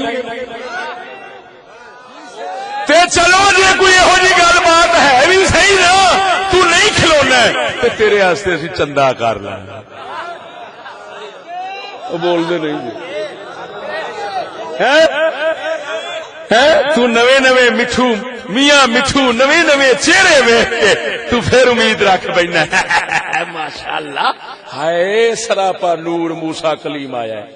تے چلو جی کوئی یہو جی گل بات ہے بھی صحیح نا، تو نہیں کھلونا تے تیرے واسطے اسی چندہ کر لینا۔ وہ بول دے نہیں جی تو نوے نوے مٹھو میاں مٹھو نوے نوے چہرے ویکھ کے تو پھر امید رکھ بینا ماشاء اللہ ہائے سراپا نور موسیٰ کلیم آیا ہے۔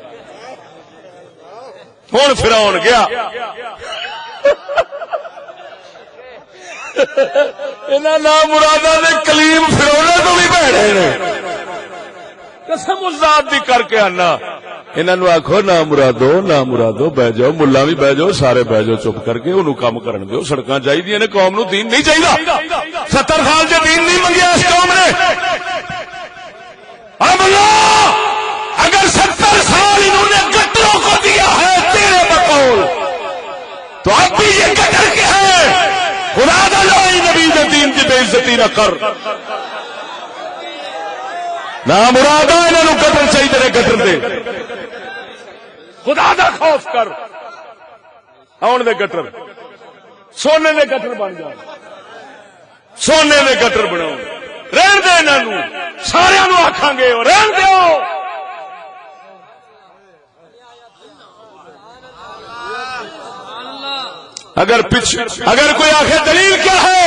ہوں فرعون گیا انہاں نام مرادہ نے کلیم فرعون تو بھی بھڑے نے، قسم ذات دی کر کے آنا انہاں نو آکھو نہ مرادو بہ جاؤ، ملا بھی بہ جاؤ، سارے بہ جاؤ چپ کر کے، انہوں کام کرن دیو، سڑکاں چاہیے نے، قوم نو دین نہیں چاہیے۔ 70 سال سے دین نہیں منگیا اس قوم نے۔ اب اللہ اگر 70 سال انہوں نے گٹروں کو دیا ہے تیرے بقول تو اب بھی یہ گٹر کے ہے، خدا دا لائی نبی دے دین کی بے عزتی نہ کر، نہ مرادہ انہوں گٹر چاہیے تیرے گٹر دے، خدا دا خوف کر، آن دے گٹر سونے دے گٹر بن جا، سونے دے گٹر بناؤ، رہن دے انہوں سارے آکھاں گے رہن دیو۔ اگر کوئی آخر دلیل کیا ہے،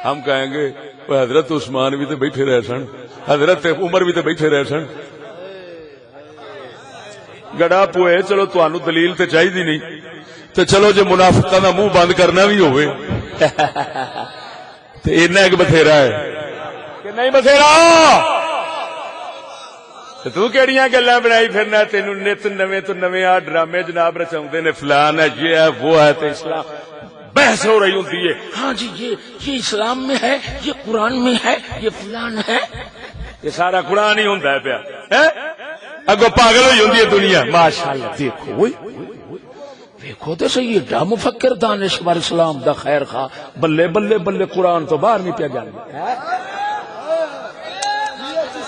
ہم کہیں گے وہ حضرت عثمان بھی تو بیٹھے رہ سن، حضرت عمر بھی تو بیٹھے رہ سن، گڑا پوئے چلو تانوں دلیل تے چاہیے نہیں تو چلو جے منافقاں دا منہ بند کرنا بھی ہوئے تے اینا ایک بتھیرا ہے کہ نہیں بتھیرا، تو کیڑیاں گلاں بنائی پھرنا، تینوں نت نویں تو نویں آ ڈرامے جناب رچاوندے نے، فلان ہے یہ ہے وہ ہے، تے اسلام بحث ہو رہی ہوتی ہے، ہاں جی یہ اسلام میں ہے، یہ قرآن میں ہے، یہ فلان ہے، یہ سارا قرآن ہی ہوندا ہے پیا، اگو پاگل ہوئی ہوندی ہے دنیا۔ ماشاءاللہ دیکھو دیکھو تو صحیح ایڈا مفکر دانشور اسلام دا خیر خواہ، بلے بلے بلے قرآن تو باہر نہیں پیا جانا۔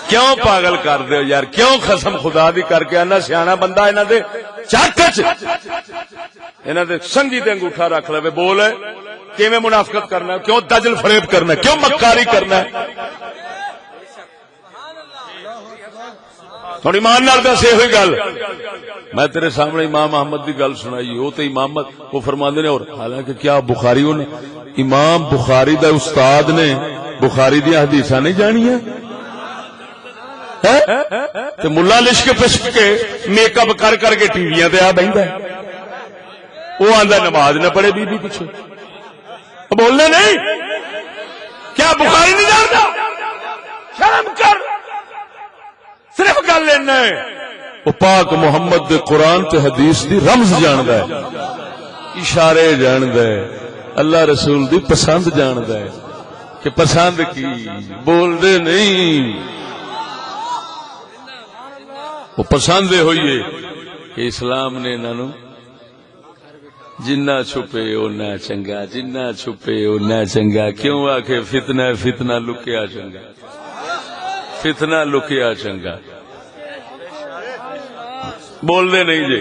کیوں پاگل کر دے یار، کیوں قسم خدا دی کر کے آنا سیاح بندہ انہاں دے چٹ انہاں دے سنگی تے انگوٹھا رکھ لے، بول کیویں منافقت کرنا ہے، کیوں دجل فریب کرنا ہے، کیوں مکاری کرنا ہے۔ ہوں ایمان نال دس یہ گل میں تیرے سامنے امام احمد کی گل سنائی وہ تو امامت وہ فرماندے نے اور حالانکہ کیا بخاری نے امام بخاری دا استاد نے بخاری دیا حدیثاں نہیں جانیا تے ملا لشک پشک کے میک اپ کر کر کے ٹی ویاں تے آ بہندا ہے وہ آندا نماز نہ پڑھے بی بی پیچھے بولنے نہیں کیا بخاری نہیں جانتا شرم کر صرف گل لینا ہے وہ پاک محمد دے قرآن تے حدیث دی رمز جاندا ہے اشارے جاندا ہے اللہ رسول دی پسند جاندا ہے کہ پسند کی بول دے نہیں وہ پسند ہوئی ہے کہ اسلام نے انہوں جنہ چھپے اُنہ چنگا جنہ چھپے اُنہ چنگا کیوں آکھے فتنہ فتنہ لکیا چنگا فتنہ لکیا چنگا بول دے نہیں جی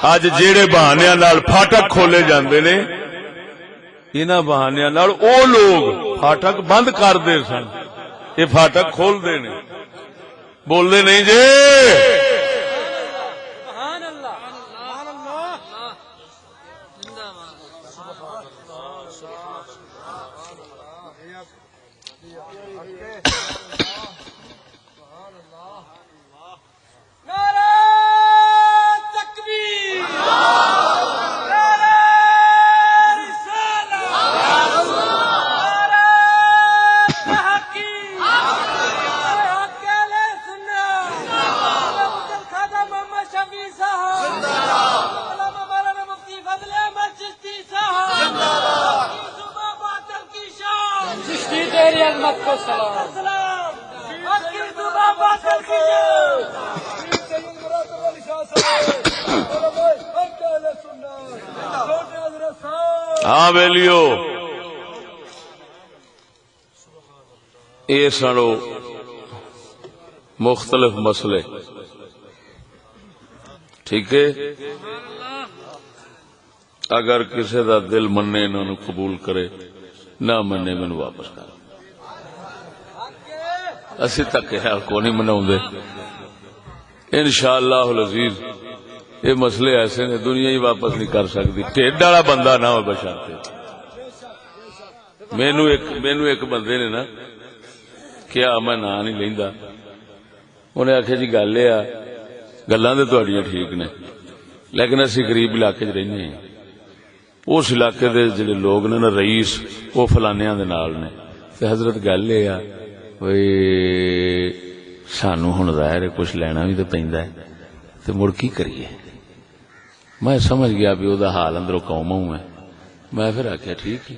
اج جیڑے بہانیاں نال پھاٹک کھولے جاندے نے انہاں بہانیاں نال او لوگ پھاٹک بند کر دے سن یہ پھاٹک کھول دے نے بول دے نہیں جی ہاں ویلیو یہ سنو مختلف مسئلے ٹھیک ہے اگر کسی دا دل منے انہوں قبول کرے نہ منے مینوں واپس کر اسی تک کو نہیں مناؤں دے انشاءاللہ العزیز یہ مسئلے ایسے نے دنیا ہی واپس نہیں کر سکتی ٹھڈ والا بندہ نہ ہو بشرطے مینو ایک بندے نے نا کیا میں نام نہیں لیندا انہیں آخیا جی گل یہ گلاں تے تہاڈیاں ٹھیک نے لیکن اسی غریب علاقے چ رہنے ہیں اس علاقے دے جڑے لوگ نے نا رئیس وہ فلانیاں دے نال نے تے حضرت گل یہ سانو ہن ظاہر ہے کچھ لینا بھی تو پیندا ہے تے مڑ کی کریے میں سمجھ گیا بھی وہ حال اندروں قوم ہوں میں پھر آخیا ٹھیک ہے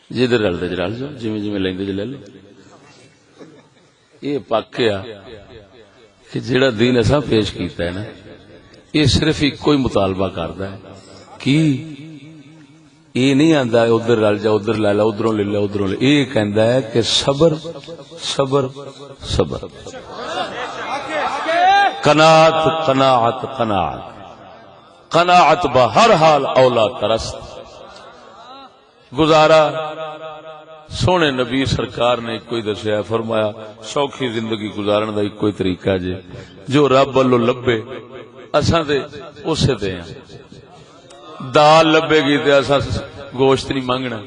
جدھر رلتے رل جاؤ جویں جویں لیندے لے لو یہ پکیا کہ جڑا دین اساں پیش کیتا ہے نا یہ صرف ایک ہی مطالبہ کردا ہے کہ یہ نہیں آندا ادھر رل جا ادھر لے لا ادھروں لے لا ادھروں لے یہ کہندا ہے کہ صبر صبر صبر قناعت قناعت قناعت قناعت بہر حال اولا ترست گزارا سونے نبی سرکار نے ایک کوئی دسیا فرمایا سوکھی زندگی گزارن دا ایک کوئی طریقہ جے جو رب والو لبے اساں تے اسے تے ہیں دال لبے گی تے اساں گوشت نہیں مانگنا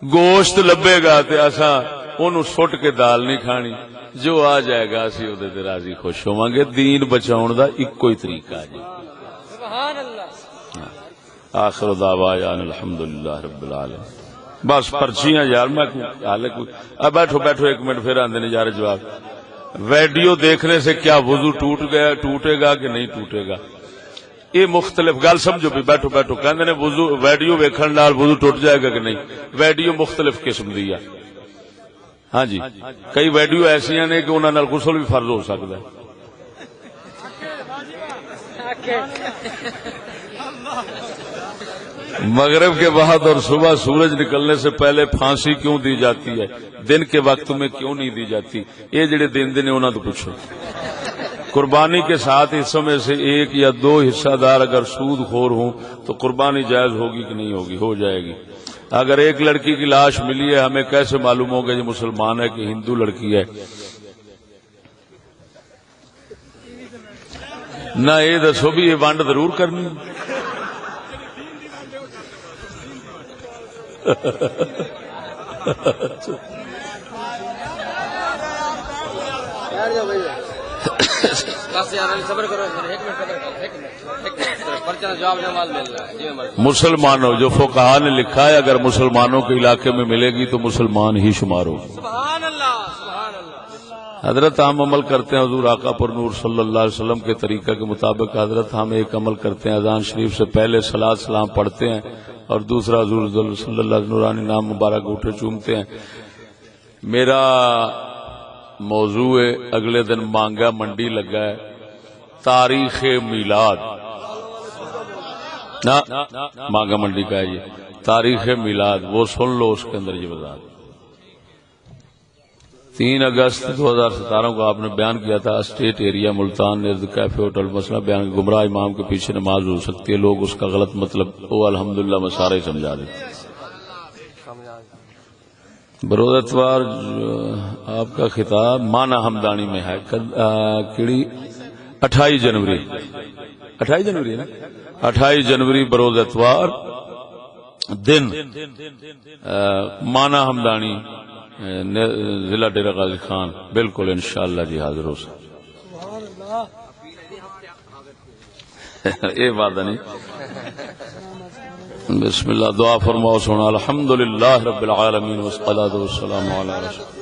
گوشت لبے گا تے اساں اونوں سٹ کے دال نہیں کھانی جو آ جائے گا اسی اودے تے راضی خوش ہوواں گے دین بچاؤن دا ایک کوئی طریقہ جی سبحان اللہ آخر دعوانا الحمدللہ رب العالمین بس پرچیاں یار میں حالے کوئی اب بیٹھو بیٹھو ایک منٹ پھر آندے نے یار جواب ویڈیو دیکھنے سے کیا وضو ٹوٹے گا کہ نہیں ٹوٹے گا یہ مختلف گل سمجھو بھی بیٹھو بیٹھو کہندے نے وضو ویڈیو ویکھن نال وضو ٹوٹ جائے گا کہ نہیں ویڈیو مختلف قسم دی ہے ہاں جی کئی ویڈیو ایسیاں نے کہ انہاں نال غسل بھی فرض ہو سکدا ہے مغرب کے بعد اور صبح سورج نکلنے سے پہلے پھانسی کیوں دی جاتی ہے دن کے وقت میں کیوں نہیں دی جاتی یہ جڑے دن انہاں تو پوچھو قربانی کے 7 حصوں میں سے 1 یا 2 حصہ دار اگر سود خور ہوں تو قربانی جائز ہوگی کہ نہیں ہوگی ہو جائے گی اگر ایک لڑکی کی لاش ملی ہے ہمیں کیسے معلوم ہوگا یہ مسلمان ہے کہ ہندو لڑکی ہے نہ یہ دسو بھی یہ ونڈ ضرور کرنی مسلمانوں جو فقہا نے لکھا ہے اگر مسلمانوں کے علاقے میں ملے گی تو مسلمان ہی شمار ہوگی. سبحان اللہ سبحان اللہ. حضرت ہم عمل کرتے ہیں حضور آقا پر نور صلی اللہ علیہ وسلم کے طریقہ کے مطابق. حضرت ہم ایک عمل کرتے ہیں اذان شریف سے پہلے صلاۃ سلام پڑھتے ہیں اور دوسرا حضور صلی اللہ علیہ نورانی نام مبارک اٹھے چومتے ہیں. میرا موضوع اگلے دن مانگا منڈی لگا ہے تاریخ میلاد. مانگا منڈی کا ہے یہ تاریخ میلاد. وہ سن لو اس کے اندر یہ وضاحت. 3 اگست 2017 کو آپ نے بیان کیا تھا اسٹیٹ ایریا ملتان نرد کیفے ہوٹل مسئلہ بیان گمراہ امام کے پیچھے نماز ہو سکتی ہے. لوگ اس کا غلط مطلب وہ الحمدللہ میں سارے سمجھا دیتے. بروز اتوار آپ کا خطاب مانا ہمدانی میں ہے. کیڑی 28 جنوری 28 جنوری نا 28 جنوری بروز اتوار دن مانا ہمدانی ضلع ڈیرہ غازی خان. بالکل انشاءاللہ جی حاضر ہو سکتے. یہ بات نہیں. بسم اللہ دعا فرماؤ سونا. الحمدللہ رب العالمین والصلاۃ والسلام علی رسول